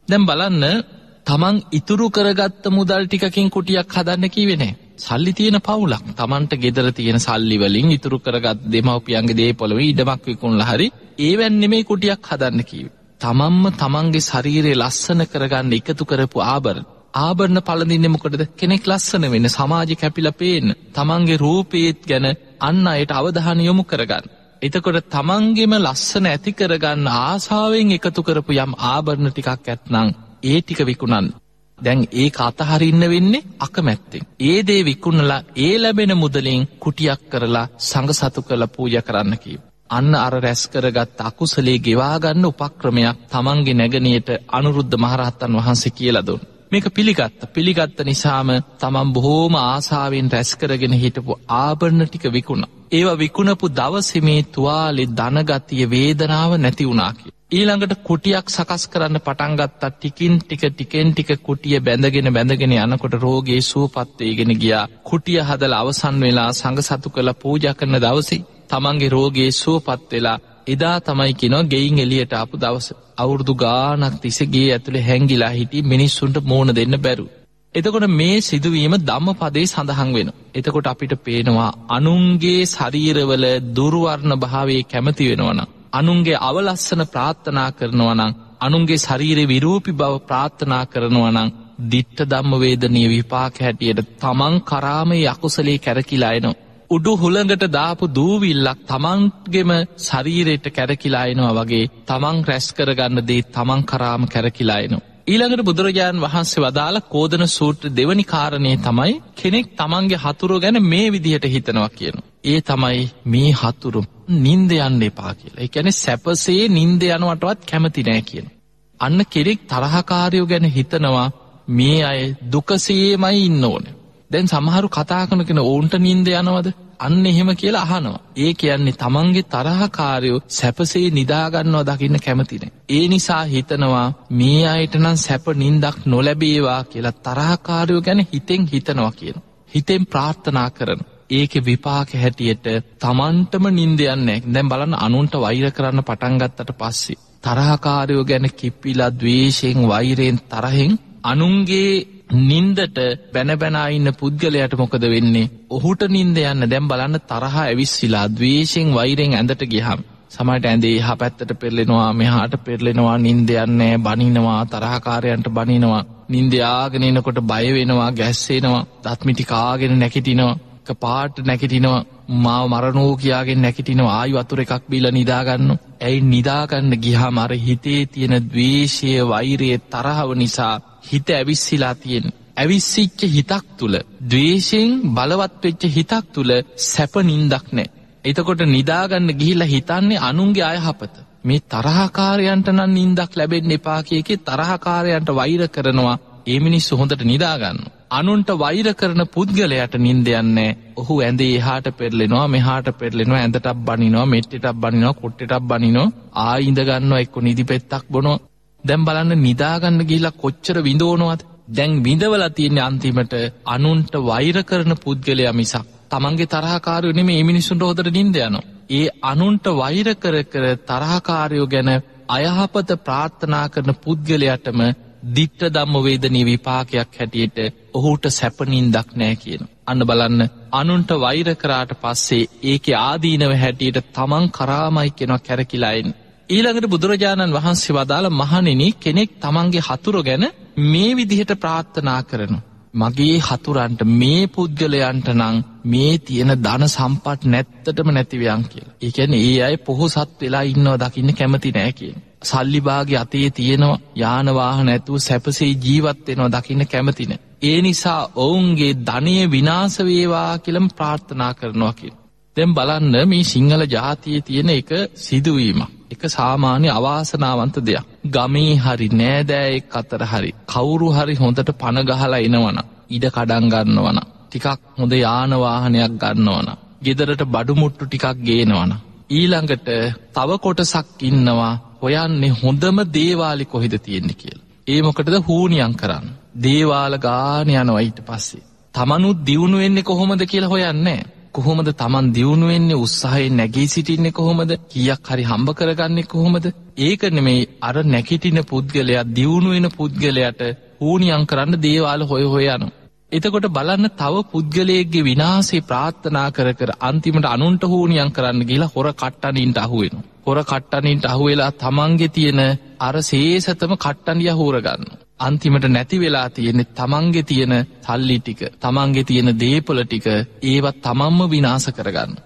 දැන් බලන්න තමන් ඉතුරු කරගත්ත මුදල් ටිකකින් කුටියක් හදන්න කිව්වේ නෑ. සල්ලි තියෙන පවුලක් තමන්ට ගෙදර තියෙන සල්ලි වලින් ඉතුරු කරගත් දෙමව්පියන්ගේ දේපොළ වලින් ඉඩමක් විකුණලා හරි ඒවෙන් නෙමෙයි කුටියක් හදන්න කිව්වේ. තමන්ම තමන්ගේ ශරීරය ලස්සන කරගන්න එකතු කරපු ආභරණ පළඳින්නේ මොකටද? කෙනෙක් ලස්සන වෙන්න, සමාජෙ කැපිලා පේන්න, තමන්ගේ රූපේත් ගැන අන් අයට අවධානය යොමු කරගන්න. එතකොට තමන්ගේම ලස්සන ඇති කරගන්න ආසාවෙන් එකතු කරපු යම් ආභරණ ටිකක් ඇත්නම් ඒ ටික විකුණන්න. දැන් ඒක අතහරින්න වෙන්නේ අකමැත්තෙන්. ඒ දේ විකුණලා ඒ ලැබෙන මුදලින් කුටියක් කරලා සංඝ සතු කරලා පූජා කරන්න කිව්වා. අන්න අර රැස් කරගත් අකුසලේ ගෙවා ගන්න උපක්‍රමයක් තමන්ගේ නැගණියට අනුරුද්ධ මහරහතන් වහන්සේ කියලා දුන්නා. මේක පිළිගත්ත නිසාම තමන් බොහෝම ආසාවෙන් රැස් කරගෙන හිටපු ආභරණ ටික විකුණා. ඒවා විකුණපු දවසේ මේ තුවාලේ ධනගතිය වේදනාව නැති වුණා කියලා. ඊළඟට කුටියක් සකස් කරන්න පටන් ගත්තා. ටිකෙන් ටික කුටිය බැඳගෙන යනකොට රෝගේ සුවපත් වෙගෙන ගියා. කුටිය හදලා අවසන් වෙලා සංඝ සතු කරලා පූජා කරන දවසේ තමන්ගේ රෝගේ සුවපත් වෙලා එදා තමයි කියනවා ගෙයින් එළියට ආපු දවස. අවුරුදු ගාණක් තිස්සේ ගේ ඇතුලේ හැංගිලා හිටි මිනිස්සුන්ට මෝන දෙන්න බැරුව. එතකොට මේ සිදුවීම ධම්මපදයේ සඳහන් වෙනවා. එතකොට අපිට පේනවා අනුන්ගේ ශරීරවල දුර්වර්ණ භාවයේ කැමති වෙනවනම්, අනුන්ගේ අවලස්සන ප්‍රාර්ථනා කරනවා නම් අනුන්ගේ ශරීරේ විරූපී බව ප්‍රාර්ථනා කරනවා නම් දිට්ඨ ධම්ම වේදනීය විපාක හැටියට තමන් කරාම අකුසලේ කැරකිලා එනවා. උඩු හුළඟට දාපු දූවිල්ලක් තමන්ගේම ශරීරයට කැරකිලා එනවා වගේ තමන් රැස් කරගන්න දේ තමන් කරාම කැරකිලා එනවා. ඊළඟට බුදුරජාණන් වහන්සේ වදාළ කෝදන සූත්‍ර දෙවනි කාරණේ තමයි කෙනෙක් තමන්ගේ හතුරු ගැන මේ විදිහට හිතනවා කියනවා. ඒ තමයි මේ හතුරු නින්ද යන්න එපා කියලා. ඒ කියන්නේ සැපසේ නින්ද යනවටවත් කැමති නෑ කියනවා. අන්න කෙනෙක් තරහකාරයෝ ගැන හිතනවා මේ අය දුකසේමයි ඉන්න ඕනේ. දැන් සමහරු කතා කරන කෙනා ඕන්ට නින්ද යනවද? අන්න එහෙම කියලා අහනවා. ඒ කියන්නේ තමන්ගේ තරහකාරයෝ සැපසේ නිදා ගන්නවා දකින්න කැමති නැහැ. ඒ නිසා හිතනවා මේ අයට නම් සැප නින්දක් නොලැබේවා කියලා තරහකාරයෝ ගැන හිතෙන් හිතනවා කියනවා. හිතෙන් ප්‍රාර්ථනා කරනවා. ඒකේ විපාක හැටියට තමන්ටම නින්ද යන්නේ නැහැ. දැන් බලන්න අනුන්ට වෛර කරන්න පටන් ගත්තට පස්සේ තරහකාරයෝ ගැන කිප්පිලා ද්වේෂයෙන් වෛරයෙන් තරහෙන් අනුන්ගේ නින්දට බැනබැනා ඉන්න පුද්ගලයාට මොකද වෙන්නේ? ඔහුට නින්ද යන්න දැන් බලන්න තරහ ඇවිස්සීලා ද්වේෂයෙන් වෛරයෙන් ඇඳට ගියහම සමහරට ඇඳේ එහා පැත්තට පෙරලෙනවා මෙහාට පෙරලෙනවා නින්ද යන්නේ බනිනවා තරහකාරයන්ට බනිනවා නින්ද යාගෙන එනකොට බය වෙනවා ගැස්සෙනවා දත් මිටි කාගෙන නැගිටිනවා කපාට නැගිටිනවා මාව මරණෝ කියාගෙන නැගිටිනවා ආයි වතුර එකක් බීලා නිදා ගන්නවා. ඇයි නිදා ගන්න ගියාම අර හිතේ තියෙන ද්වේෂය වෛරය තරහව නිසා හිත ඇවිස්සීලා තියෙන. ඇවිස්සිච්ච හිතක් තුල ද්වේෂයෙන් බලවත් වෙච්ච හිතක් තුල සැප නින්දක් නැහැ. එතකොට නිදාගන්න ගිහිල්ලා හිතන්නේ අනුන්ගේ අයහපත. මේ තරහකාරයන්ට නම් නින්දක් ලැබෙන්න එපා කියකේ තරහකාරයන්ට වෛර කරනවා. ඒ මිනිස්සු හොඳට නිදා ගන්නවා. අනුන්ට වෛර කරන පුද්ගලයාට නින්ද යන්නේ. ඔහු ඇඳේ එහාට පෙරලෙනවා මෙහාට පෙරලෙනවා ඇඳටක් බනිනවා මෙට්ටෙටක් බනිනවා කොට්ටෙටක් බනිනවා ආයි ඉඳ ගන්නවා එක්ක නිදි පෙත්තක් බොනවා. දැන් බලන්න නිදාගන්න ගිහිල්ලා කොච්චර විඳවනවද? දැන් විඳවලා තියෙන්නේ අන්තිමට අනුන්ට වෛර කරන පුද්ගලයා මිසක් තමන්ගේ තරහකාරයෝ නෙමෙයි. මේ මිනිස්සුන්ට හොදට නින්ද යනවා. ඒ අනුන්ට වෛර කර තරහකාරයෝ ගැන අයහපත ප්‍රාර්ථනා කරන පුද්ගලයාටම දිට්ඨ ධම්ම වේදනීය විපාකයක් හැටියට ඔහුට සැප නින්දක් නැහැ කියනවා. අන්න බලන්න අනුන්ට වෛර කරාට පස්සේ ඒකේ ආදීනව හැටියට තමන් කරාමයි කියනවා කැරකිලා එන්නේ. ඊළඟට බුදුරජාණන් වහන්සේ වදාළ මහණෙනි කෙනෙක් තමන්ගේ හතුරු ගැන මේ විදිහට ප්‍රාර්ථනා කරනවා. මගේ හතුරන්ට මේ පුද්ගලයන්ට නම් මේ තියෙන ධන සම්පත් නැත්තටම නැති වෙයන් කියලා. ඒ කියන්නේ ඒ අය පොහොසත් වෙලා ඉන්නව දකින්න කැමති නෑ කියන. සල්ලි භාගේ අතේ තියෙනවා යාන වාහන නැතුව සැපසේ ජීවත් වෙනවා දකින්න කැමති නෑ. ඒ නිසා ඔවුන්ගේ ධනය විනාශ වේවා කියලාම ප්‍රාර්ථනා කරනවා කියන. දැන් බලන්න මේ සිංහල ජාතියේ තියෙන එක සිදුවීමක්. එක සාමාන්‍ය අවාසනාවන්ත දෙයක්. ගමේ හරි නෑදෑයෙක් අතර හරි කවුරු හරි හොඳට පණ ගහලා එනවනම් ඉඩ කඩන් ගන්නවනම් ටිකක් හොඳ යාන වාහනයක් ගන්නවනම් ගෙදරට බඩු මුට්ටු ටිකක් ගේනවනම් ඊළඟට තව කොටසක් ඉන්නවා හොයන්නේ හොඳම දේවාලි කොහෙද තියෙන්නේ කියලා. ඒ මොකටද හූනියම් කරන්න. දේවාල ගාන යනවා ඊට පස්සේ. තමනුත් දියුණු වෙන්නේ කොහොමද කියලා හොයන්නේ. කොහොමද තමන් දියුණු වෙන්නේ උත්සාහයෙන් නැගී සිටින්නේ කොහොමද කීයක් හරි හම්බ කරගන්නේ කොහොමද? ඒක නෙමෙයි අර නැගිටින පුද්ගලයා දියුණු වෙන පුද්ගලයාට හූනියම් කරන්න දේවාල හොය යනවා. එතකොට බලන්න තව පුද්ගලයෙක්ගේ විනාශේ ප්‍රාර්ථනා කර අන්තිමට අනුන්ට හූනියම් කරන්න ගිහලා හොර කට්ටනින්ට අහු වෙනවා. හොර කට්ටනින්ට අහු වෙලා තමන්ගේ තියෙන අර ශේෂතම කට්ටනිය හොර ගන්නවා. අන්තිමට නැති වෙලා තියෙන්නේ තමන්ගේ තියෙන සල්ලි ටික, තමන්ගේ තියෙන දේපොළ ටික ඒවත් තමන්ම විනාශ කරගන්න.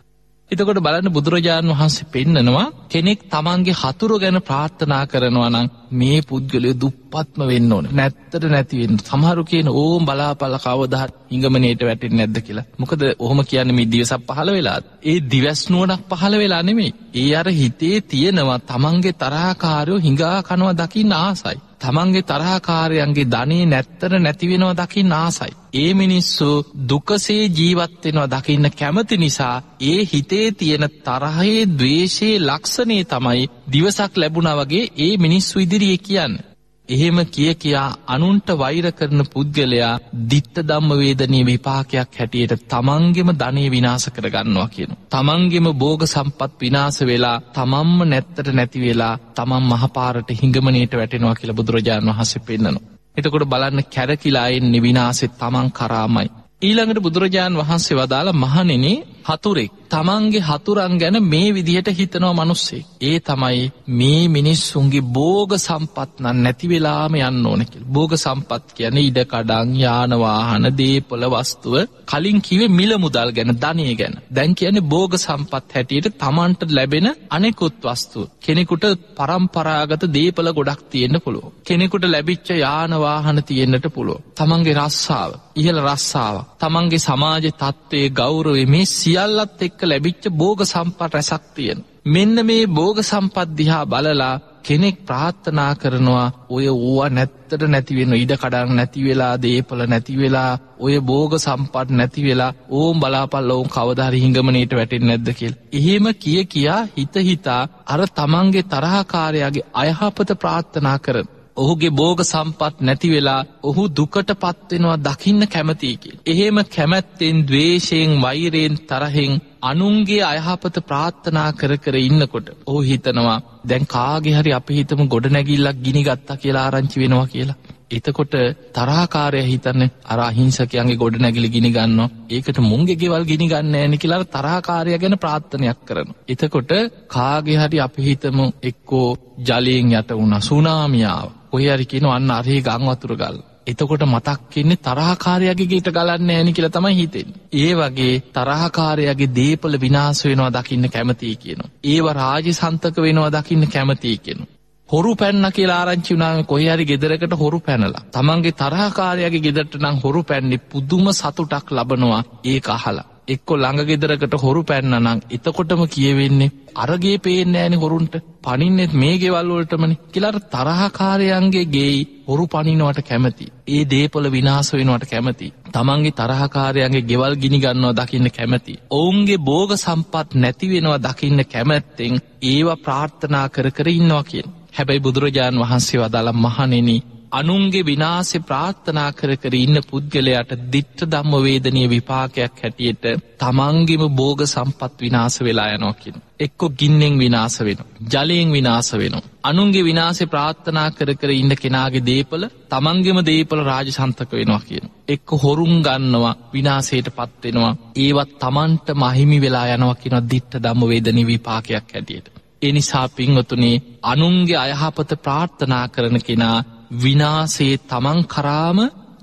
එතකොට බලන්න බුදුරජාණන් වහන්සේ පෙන්නනවා කෙනෙක් තමන්ගේ හතුරු ගැන ප්‍රාර්ථනා කරනවා නම් මේ පුද්ගලයා දුප්පත්ම වෙන්න ඕන. නැත්තට නැති වෙන්න. සමහරු කියන ඕම් බලාපල්ල කවදා හිඟමනේට වැටෙන්නේ නැද්ද කියලා. මොකද ඔහොම කියන්නේ මේ දිවසක් පහළ වෙලාද? ඒ දිවස් නුවණක් පහළ වෙලා නෙමෙයි. ඒ අර හිතේ තියෙනවා තමන්ගේ තරහකාරයෝ හිඟා කනවා දකින්න ආසයි. තමන්ගේ තරහකාරයන්ගේ ධනෙ නැත්තර නැති වෙනවා දකින්න ආසයි. ඒ මිනිස්සු දුකසේ ජීවත් වෙනවා දකින්න කැමති නිසා ඒ හිතේ තියෙන තරහේ ද්වේෂයේ ලක්ෂණේ තමයි දිවසක් ලැබුණා වගේ ඒ මිනිස්සු ඉදිරියේ කියන්නේ. එහෙම කියා අනුන්ට වෛර කරන පුද්ගලයා දිට්ඨ ධම්ම වේදනීය විපාකයක් හැටියට තමන්ගේම ධනෙ විනාශ කර ගන්නවා කියනවා. තමන්ගේම භෝග සම්පත් විනාශ වෙලා තමන්ම නැත්තට නැති වෙලා තමන් මහපාරට හිඟමනේට වැටෙනවා කියලා බුදුරජාණන් වහන්සේ පෙන්නනවා. එතකොට බලන්න කැරකිලා එන්නේ විනාශෙත් තමන් කරාමයි. ඊළඟට බුදුරජාණන් වහන්සේ වදාළ මහණෙනි හතුරෙක් තමන්ගේ හතුරන් ගැන මේ විදිහට හිතනවා මිනිස්සේ. ඒ තමයි මේ මිනිස්සුන්ගේ භෝග සම්පත් නැති වෙලාම යන්න ඕන කියලා. භෝග සම්පත් කියන්නේ ඉඩ කඩන්, යාන වාහන, දේපොළ වස්තුව. කලින් කිව්වේ මිල මුදල් ගැන, ධනය ගැන. දැන් කියන්නේ භෝග සම්පත් හැටියට තමන්ට ලැබෙන අනෙකුත් වස්තු. කෙනෙකුට පරම්පරාගත දේපොළ ගොඩක් තියෙන්න පුළුවන්. කෙනෙකුට ලැබිච්ච යාන වාහන තියෙන්නට පුළුවන්. තමන්ගේ රස්සාව, ඉහළ රස්සාව, තමන්ගේ සමාජ තත්ත්වයේ ගෞරවය, මේ සියල්ලත් එක්ක ලැබිච්ච භෝග සම්පත් රැසක් තියෙන. මෙන්න මේ භෝග සම්පත් දිහා බලලා කෙනෙක් ප්‍රාර්ථනා කරනවා ඔය ඕවා නැත්තට නැති වෙන, ඉඩ කඩන් නැති වෙලා, දේපොළ නැති වෙලා, ඔය භෝග සම්පත් නැති වෙලා ඕම් බලාපල්ලා ඕම් කවදා හරි හිඟමනේට වැටෙන්නේ නැද්ද කියලා. එහෙම කියා හිතා අර තමන්ගේ තරහකාරයාගේ අයහපත ප්‍රාර්ථනා කරන. ඔහුගේ භෝග සම්පත් නැති වෙලා ඔහු දුකට පත්වෙනවා දකින්න කැමතියි කියලා. එහෙම කැමැත්තෙන්, ද්වේෂයෙන්, වෛරයෙන්, තරහෙන් අනුන්ගේ අයහපත ප්‍රාර්ථනා කර ඉන්නකොට ඔහු හිතනවා දැන් කාගේ හරි අපි හිතමු ගොඩනැගිල්ලක් ගිනි ගත්තා කියලා ආරංචි වෙනවා කියලා. එතකොට තරහකාරයා හිතන්නේ අර අහිංසකයන්ගේ ගොඩනැගිලි ගිනි ගන්නවා, ඒකට මුන්ගේ ගෙවල් ගිනි ගන්න නෑනේ කියලා තරහකාරයා ගැන ප්‍රාර්ථනාවක් කරනවා. එතකොට කාගේ හරි අපි හිතමු එක්කෝ ජලයෙන් යට වුණා, සුනාමිය ආවා, කොහේ හරි කියනවා අන්න අරහේ ගම් වතුර ගල්. එතකොට මතක් වෙන්නේ තරහකාරයාගේ ගීත ගලන්නේ නෑනේ කියලා තමයි හිතෙන්නේ. ඒ වගේ තරහකාරයාගේ දේපල විනාශ වෙනවා දකින්න කැමතියි කියනවා. ඒව රාජසන්තක වෙනවා දකින්න කැමතියි කියනවා. හොරු පැන්න කියලා ආරංචි වුණාම කොහේ හරි ගෙදරකට හොරු පැනලා තමන්ගේ තරහකාරයාගේ ගෙදරට නම් හොරු පැන්නේ පුදුම සතුටක් ලබනවා ඒක අහලා. එක්ක ළඟ ගෙදරකට හොරු පැන්න නම් එතකොටම කියවෙන්නේ අරගේ පේන්නේ නෑනේ හොරුන්ට, පනින්නෙත් මේ ගෙවල් වලටමනේ කියලා. අර තරහකාරයන්ගේ ගෙයි හොරු පනිනවට කැමති, ඒ දේපොළ විනාශ වෙනවට කැමති, තමන්ගේ තරහකාරයන්ගේ ගෙවල් ගිනි ගන්නවා දකින්න කැමති, ඔවුන්ගේ භෝග සම්පත් නැති වෙනවා දකින්න කැමැත්තෙන් ඒවා ප්‍රාර්ථනා කර ඉන්නවා කියන. හැබැයි බුදුරජාණන් වහන්සේ වදාළ මහණෙනි, අනුන්ගේ විනාශය ප්‍රාර්ථනා කර ඉන්න පුද්ගලයාට දිට්ඨ ධම්ම වේදනීය විපාකයක් හැටියට තමන්ගේම භෝග සම්පත් විනාශ වෙලා යනවා කියන. එක්ක ගින්නෙන් විනාශ වෙනවා, ජලයෙන් විනාශ වෙනවා. අනුන්ගේ විනාශය ප්‍රාර්ථනා කර ඉන්න කෙනාගේ දේපල තමන්ගේම දේපල රාජසන්තක වෙනවා කියන. එක්ක හොරුන් ගන්නවා, විනාශයටපත් වෙනවා, ඒවත් තමන්ට මහිමි වෙලා යනවා කියන දිට්ඨ ධම්ම වේදනීය විපාකයක් හැටියට. ඒ නිසා පින්වතුනි, අනුන්ගේ අයහපත ප්‍රාර්ථනා කරන කෙනා විනාශේ තමන් කරාම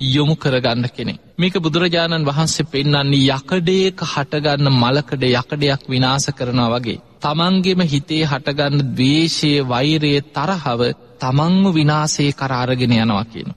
යොමු කරගන්න කෙනෙක්. මේක බුදුරජාණන් වහන්සේ පෙන්වන්නේ යකඩයක හටගන්න මලකඩ යකඩයක් විනාශ කරනවා වගේ. තමන්ගේම හිතේ හටගන්න ද්වේෂය, වෛරය, තරහව තමන්ව විනාශේ කරා අරගෙන යනවා කියන.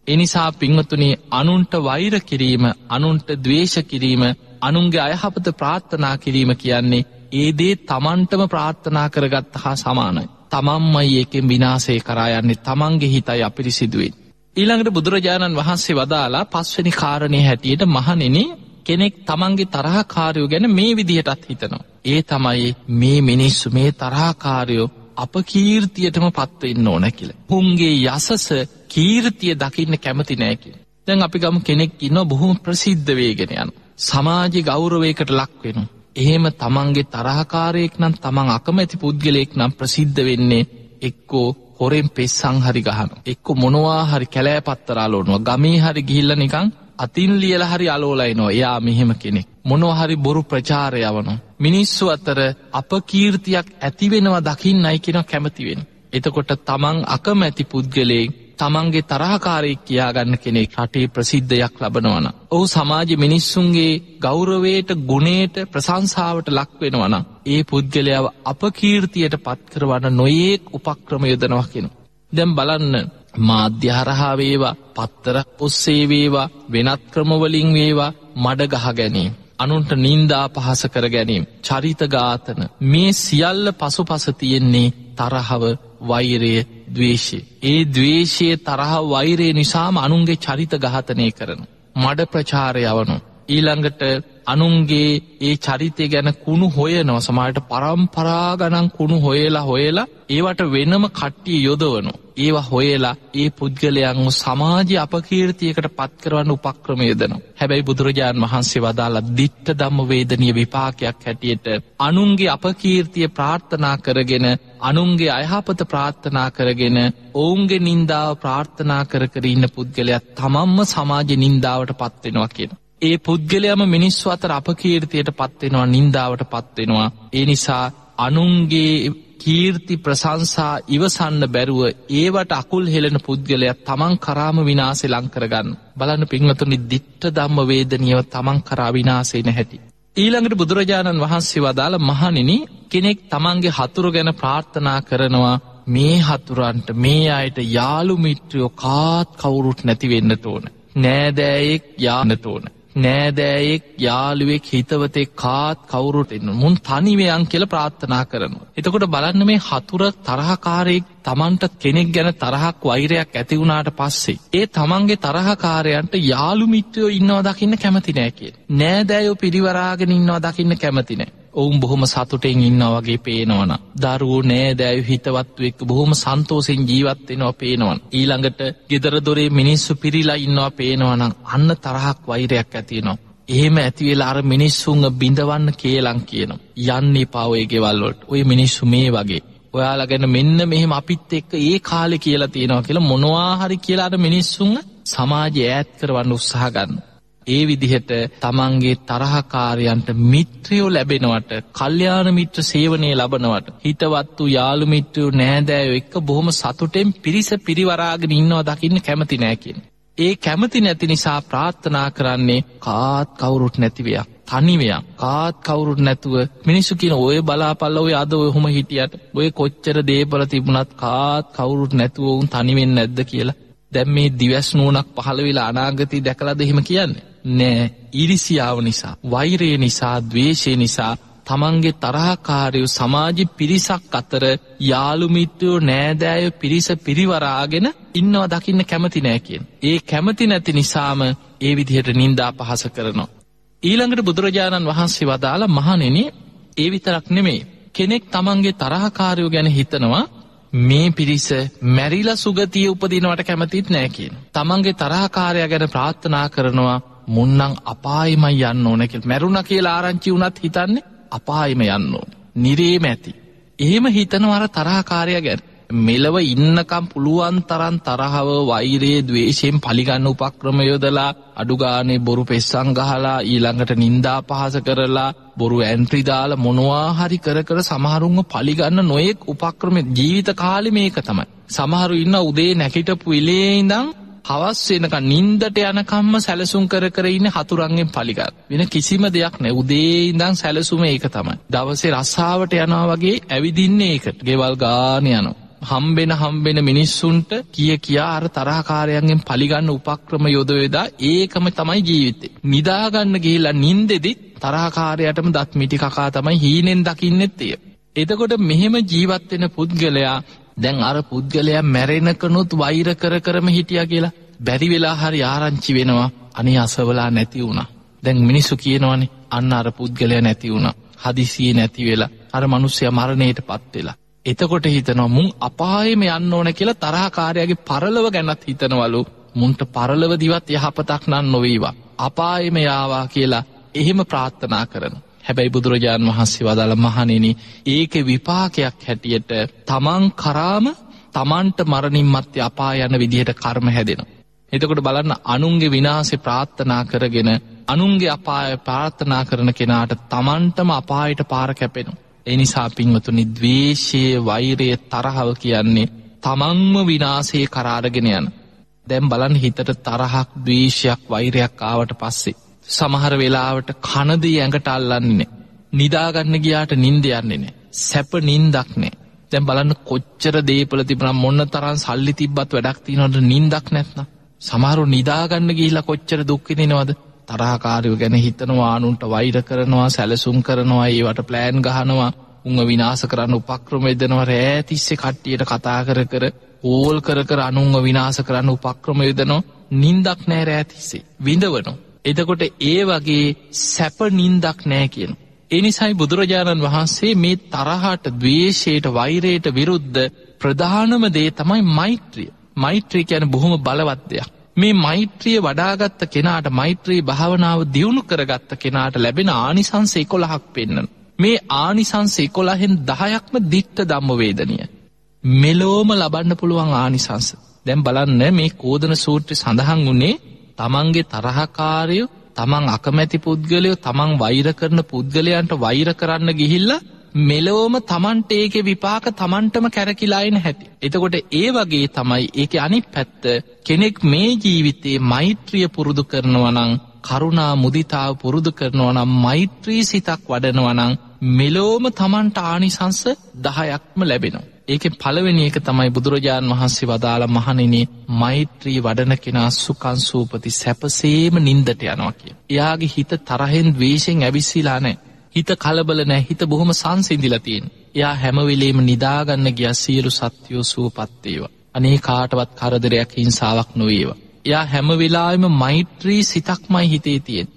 ඒ නිසා පින්වතුනි, අනුන්ට වෛර කිරීම, අනුන්ට ද්වේෂ කිරීම, අනුන්ගේ අයහපත ප්‍රාර්ථනා කිරීම කියන්නේ ඒ දේ තමන්ටම ප්‍රාර්ථනා කරගත්ත හා සමානයි. තමන්මයි ඒකෙන් විනාශය කරා යන්නේ, තමන්ගේ හිතයි අපිරිසිදුවෙන්. ඊළඟට බුදුරජාණන් වහන්සේ වදාලා පස්වෙනි කාරණේ හැටියට, මහණෙනි, කෙනෙක් තමන්ගේ තරහකාරයෝ ගැන මේ විදිහටත් හිතනවා. ඒ තමයි මේ මිනිස්සු, මේ තරහකාරයෝ අපකීර්තියටම පත් වෙන්න ඕන කියලා. හුන්ගේ යසස, කීර්තිය දකින්න කැමති නෑ කියලා. දැන් අපි ගමු කෙනෙක් ඉන්නවා බොහොම ප්‍රසිද්ධ වෙගෙන යන, සමාජයේ ගෞරවයකට ලක් වෙනවා. එහෙම තමන්ගේ තරහකාරයෙක් නම්, තමන් අකමැති පුද්ගලයෙක් නම් ප්‍රසිද්ධ වෙන්නේ එක්කෝ හොරෙන් පෙස්සන් හරි ගහනවා, එක්කෝ මොනවා හරි කැලෑපත්තර අලවනවා, ගමේ හරි ගිහිල්ලා නිකන් අතින් ලියලා හරි අලෝලා එනවා. එයා මෙහෙම කෙනෙක්. මොනවා හරි බොරු ප්‍රචාරය යවනවා. මිනිස්සු අතර අපකීර්තියක් ඇති වෙනවා දකින්නයි කියන කැමති වෙන්නේ. එතකොට තමන් අකමැති පුද්ගලයෙක් තමන්ගේ තරහකාරයෙක් කියාගන්න කෙනෙක් රටේ ප්‍රසිද්ධයක් ලබනවා නම්, ඔහු සමාජ මිනිස්සුන්ගේ ගෞරවයට, ගුණයට, ප්‍රශංසාවට ලක් වෙනවා නම්, ඒ පුද්ගලයාව අපකීර්තියට පත් කරවන නොයේක් උපක්‍රම යොදනවා කියනවා. දැන් බලන්න, මාධ්‍ය හරහා වේවා, පත්තර ඔස්සේ වේවා, වෙනත් ක්‍රමවලින් වේවා, මඩ ගහ ගැනීම, අනුන්ට නින්දා පහස කර ගැනීම, චරිත ඝාතන, මේ සියල්ල පසුපස තියෙන්නේ තරහව, වෛරය, ද්වේෂය. ඒ ද්වේෂයේ, තරහ, වෛරය නිසාම අනුන්ගේ චරිත ඝාතනය කරන, මඩ ප්‍රචාරය යවනවා. ඊළඟට අනුන්ගේ ඒ චරිතය ගැන කුණු හොයනවා. සමහරට පරම්පරා ගණන් කුණු හොයලා ඒවට වෙනම කට්ටිය යොදවනවා. ඒවා හොයලා ඒ පුද්ගලයන්ව සමාජ අපකීර්තියකට පත් කරවන්න උපක්‍රම යොදනවා. හැබැයි බුදුරජාණන් වහන්සේ වදාලා දිට්ඨ ධම්ම වේදනීය විපාකයක් හැටියට අනුන්ගේ අපකීර්තිය ප්‍රාර්ථනා කරගෙන, අනුන්ගේ අයහපත ප්‍රාර්ථනා කරගෙන, ඔවුන්ගේ නින්දාව ප්‍රාර්ථනා කර ඉන්න පුද්ගලයා තමන්ම සමාජ නින්දාවට පත් වෙනවා කියන. ඒ පුද්ගලයාම මිනිස්සු අතර අපකීර්තියට පත්වෙනවා, නින්දාවට පත්වෙනවා. ඒ නිසා අනුන්ගේ කීර්ති ප්‍රශංසා ඉවසන්න බැරුව ඒවට අකුල් හෙලන පුද්ගලයා තමන් කරාම විනාශය ලං කරගන්න. බලන්න පින්වතුනි, දිට්ඨ ධම්ම වේදනීයව තමන් කරා විනාශේ නැහැටි. ඊළඟට බුදුරජාණන් වහන්සේ වදාළ මහණෙනි, කෙනෙක් තමන්ගේ හතුරු ගැන ප්‍රාර්ථනා කරනවා, මේ හතුරන්ට, මේ අයට යාළු මිත්‍රයෝ කාත් කවුරුත් නැති වෙන්නට ඕන. නෑදෑයෙක් යාන්නට ඕන. නෑදෑයෙක් යාළුවෙක් හිතවතෙක් කාත් කවුරුත් එන්න මුන් තනිවයන් කියලා ප්‍රාර්ථනා කරනවා. එතකොට බලන්න මේ හතුර තරහකාරයෙක් තමන්ට කෙනෙක් ගැන තරහක් වෛරයක් ඇති වුණාට පස්සේ ඒ තමන්ගේ තරහකාරයන්ට යාළු මිත්‍රයෝ ඉන්නවා දකින්න කැමති නෑ කියලා. නෑදෑයෝ පිරිවරාගෙන ඉන්නවා දකින්න කැමති නෑ. ඔවුන් බොහොම සතුටෙන් ඉන්නවා වගේ පේනවන. දරුවෝ නෑදෑයෝ හිතවත්තු එක්ක බොහොම සන්තෝෂෙන් ජීවත් වෙනවා පේනවන. ඊළඟට ගෙදර දොරේ මිනිස්සු පිරීලා ඉන්නවා පේනවනම් අන්න තරහක් වෛරයක් ඇති වෙනවා. එහෙම ඇති වෙලා අර මිනිස්සුන්ව බිඳවන්න කේලම් කියනවා. යන්න එපා ඔය ගෙවල් වලට. ඔය මිනිස්සු මේ වගේ. ඔයාලා ගැන මෙන්න මෙහෙම අපිත් එක්ක ඒ කාලේ කියලා තියෙනවා කියලා මොනවා හරි කියලා අර මිනිස්සුන්ව සමාජය ඈත් කරවන්න උත්සාහ ගන්නවා. ඒ විදිහට තමන්ගේ තරහකාරයන්ට මිත්‍රයෝ ලැබෙනවට, කල්යාණ මිත්‍ර සේවනයේ ලබනවට, හිතවත්තු යාළු මිත්‍රයෝ නෑදෑයෝ එක්ක බොහොම සතුටෙන් පිරිස පිරිවරාගෙන ඉන්නවා දකින්න කැමති නෑ කියන. ඒ කැමති නැති නිසා ප්‍රාර්ථනා කරන්නේ කාත් කවුරුත් නැතිවයක්, තනිවයක්, කාත් කවුරුත් නැතුව. මිනිස්සු කියන ඔය බලාපල්ල ඔය අද ඔහොම හිටියට ඔය කොච්චර දේපල තිබුණත් කාත් කවුරුත් නැතුව උන් තනිවෙන්නේ නැද්ද කියලා. දැන් මේ දිවස් නුවණක් පහළ වෙලා අනාගතේ දැකලාද එහෙම කියන්නේ? නෑ. ඊර්ෂ්‍යාව නිසා, වෛරය නිසා, ද්වේෂය නිසා තමන්ගේ තරහකාරයෝ සමාජ පිරිසක් අතර යාළු මිත්‍රයෝ නෑදෑයෝ පිරිස පිරිවරාගෙන ඉන්නවා දකින්න කැමති නෑ කියන. ඒ කැමති නැති නිසාම ඒ විදිහට නින්දා පහස කරනවා. ඊළඟට බුදුරජාණන් වහන්සේ වදාළ මහණෙනි, ඒ විතරක් නෙමෙයි. කෙනෙක් තමන්ගේ තරහකාරයෝ ගැන හිතනවා මේ පිරිස මැරිලා සුගතිය උපදිනවට කැමතිත් නෑ කියන. තමන්ගේ තරහකාරයා ගැන ප්‍රාර්ථනා කරනවා මුන්නම් අපායෙමයි යන්න ඕන කියලා. මැරුණා කියලා ආරංචි වුණත් හිතන්නේ අපායෙම යන්න ඕන. නිරේම ඇති. එහෙම හිතනවා අර තරහකාරයා ගැන. මෙලව ඉන්නකම් පුළුවන් තරම් තරහව, වෛරයේ, ද්වේෂයෙන් පලිගන්න උපක්‍රම යොදලා, අඩුගානේ බොරු පෙස්සන් ගහලා, ඊළඟට නින්දා පහස කරලා, බොරු ඇන්ට්‍රි දාලා මොනවා හරි කර කර සමහරුන්ව පලිගන්න නොයෙක් උපක්‍රම ජීවිත කාලේ මේක තමයි. සමහරු ඉන්න උදේ නැගිටපු ඉලේ ඉඳන් හවස් වෙනකන් නින්දට යනකම්ම සැලසුම් කර කර ඉන්නේ හතුරන්ගෙන් පලිගන්න. වෙන කිසිම දෙයක් නෑ. උදේ ඉඳන් සැලසුම ඒක තමයි. දවසේ රස්සාවට යනවා වගේ ඇවිදින්නේ ඒකට. ගෙවල් ගානේ යනවා. හම්බෙන මිනිස්සුන්ට කියා අර තරහකාරයන්ගෙන් පලිගන්න උපක්‍රම යොදවේදා ඒකම තමයි ජීවිතේ. නිදාගන්න ගිහිල්ලා නින්දෙදි තරහකාරයටම දත් මිටි කකා තමයි හීනෙන් දකින්නෙත් එය. එතකොට මෙහෙම ජීවත් වෙන පුද්ගලයා දැන් අර පුද්ගලයා මැරෙනකනුත් වෛර කරම හිටියා කියලා බැරි වෙලා හරි ආරංචි වෙනවා අනේ අසවලා නැති වුණා. දැන් මිනිස්සු කියනවානේ අන්න අර පුද්ගලයා නැති වුණා. හදිසියෙ නැති වෙලා අර මිනිස්සයා මරණයටපත් වෙලා. එතකොට හිතනවා මුන් අපායෙම යන්න ඕන කියලා තරහකාරයාගේ පරලොව ගැනත් හිතනවලු. මුන්ට පරලොව දිවත් යහපතක් නම් නොවේවා. අපායෙම යාවා කියලා එහෙම ප්‍රාර්ථනා කරනවා. හැබැයි බුදුරජාණන් වහන්සේ වදාළ මහණෙනි, ඒකේ විපාකයක් හැටියට තමන් කරාම තමන්ට මරණින් මත්තේ අපාය යන විදිහට කර්ම හැදෙනවා. එතකොට බලන්න, අනුන්ගේ විනාශය ප්‍රාර්ථනා කරගෙන අනුන්ගේ අපාය ප්‍රාර්ථනා කරන කෙනාට තමන්ටම අපායට පාර කැපෙනවා. ඒ නිසා පින්වතුනි, ද්වේෂය, වෛරය, තරහව කියන්නේ තමන්ම විනාශයේ කරාරගෙන යන. දැන් බලන්න, හිතට තරහක්, ද්වේෂයක්, වෛරයක් ආවට පස්සේ සමහර වෙලාවට කනදී ඇඟට අල්ලන්නේ නෑ. නිදාගන්න ගියාට නිින්ද යන්නේ නෑ. සැප නිින්දක් නෑ. දැන් බලන්න කොච්චර දේපල තිබුණා, මොන තරම් සල්ලි තිබ්බත් වැඩක් තියනවද නිින්දක් නැත්නම්. සමහරව නිදාගන්න ගිහිල්ලා කොච්චර දුක් විඳිනවද. තරහකාරයෝ ගැන හිතනවා, අනුන්ට වෛර කරනවා, සැලසුම් කරනවා, ඒවට ප්ලෑන් ගහනවා, උන්ව විනාශ කරන්න උපක්‍රම යොදනවා, රෑ තිස්සේ කට්ටියට කතා කර ඕල් කර අනුන්ව විනාශ කරන්න උපක්‍රම යොදනවා. නිින්දක් නෑ රෑ තිස්සේ. විඳවනවා. එතකොට ඒ වගේ සැප නින්දක් නෑ කියන. ඒ නිසායි බුදුරජාණන් වහන්සේ මේ තරහට, ද්වේෂයට, වෛරයට විරුද්ධ ප්‍රධානම දේ තමයි මෛත්‍රිය. මෛත්‍රිය කියන්නේ බොහොම බලවත් දෙයක්. මේ මෛත්‍රිය වඩාගත්ත කෙනාට, මෛත්‍රී භාවනාව දියුණු කරගත්ත කෙනාට ලැබෙන ආනිසංස 11ක් පෙන්වන. මේ ආනිසංස 11න් 10ක්ම දිට්ඨ ධම්ම වේදනීය. මෙලොවම ලබන්න පුළුවන් ආනිසංස. දැන් බලන්න, මේ කෝදන සූත්‍රය සඳහන් වුණේ තමන්ගේ තරහකාරයෝ තමන් අකමැති පුද්ගලයෝ තමන් වෛර කරන පුද්ගලයන්ට වෛර කරන්න ගිහිල්ලා මෙලොවම තමන්ට ඒකේ විපාක තමන්ටම කැරකිලා එන හැටි. එතකොට ඒ වගේ තමයි ඒකේ අනිත් පැත්ත. කෙනෙක් මේ ජීවිතේ මෛත්‍රිය පුරුදු කරනවා නම්, කරුණා මුදිතාව පුරුදු කරනවා නම්, මෛත්‍රී සිතක් වඩනවා නම් මෙලොවම තමන්ට ආනිසංස 10ක්ම ලැබෙනවා. ඒකේ පළවෙනි එක තමයි බුදුරජාණන් වහන්සේ වදාළ මහණෙනි, මෛත්‍රී වඩන කෙනා සුඛං සූපති, සැපසේම නින්දට යනවා කිය. එයාගේ හිත තරහෙන් ද්වේෂෙන් ඇවිස්සීලා නැහැ. හිත කලබල නැහැ. හිත බොහොම සංසිඳිලා තියෙන. එයා හැම වෙලේම නිදාගන්න ගියා සියලු සත්වයෝ සුවපත් වේවා. අනේ කාටවත් කරදරයක් හිංසාවක් නොවේවා. එයා හැම වෙලාවෙම මෛත්‍රී සිතක්මයි හිතේ තියෙන.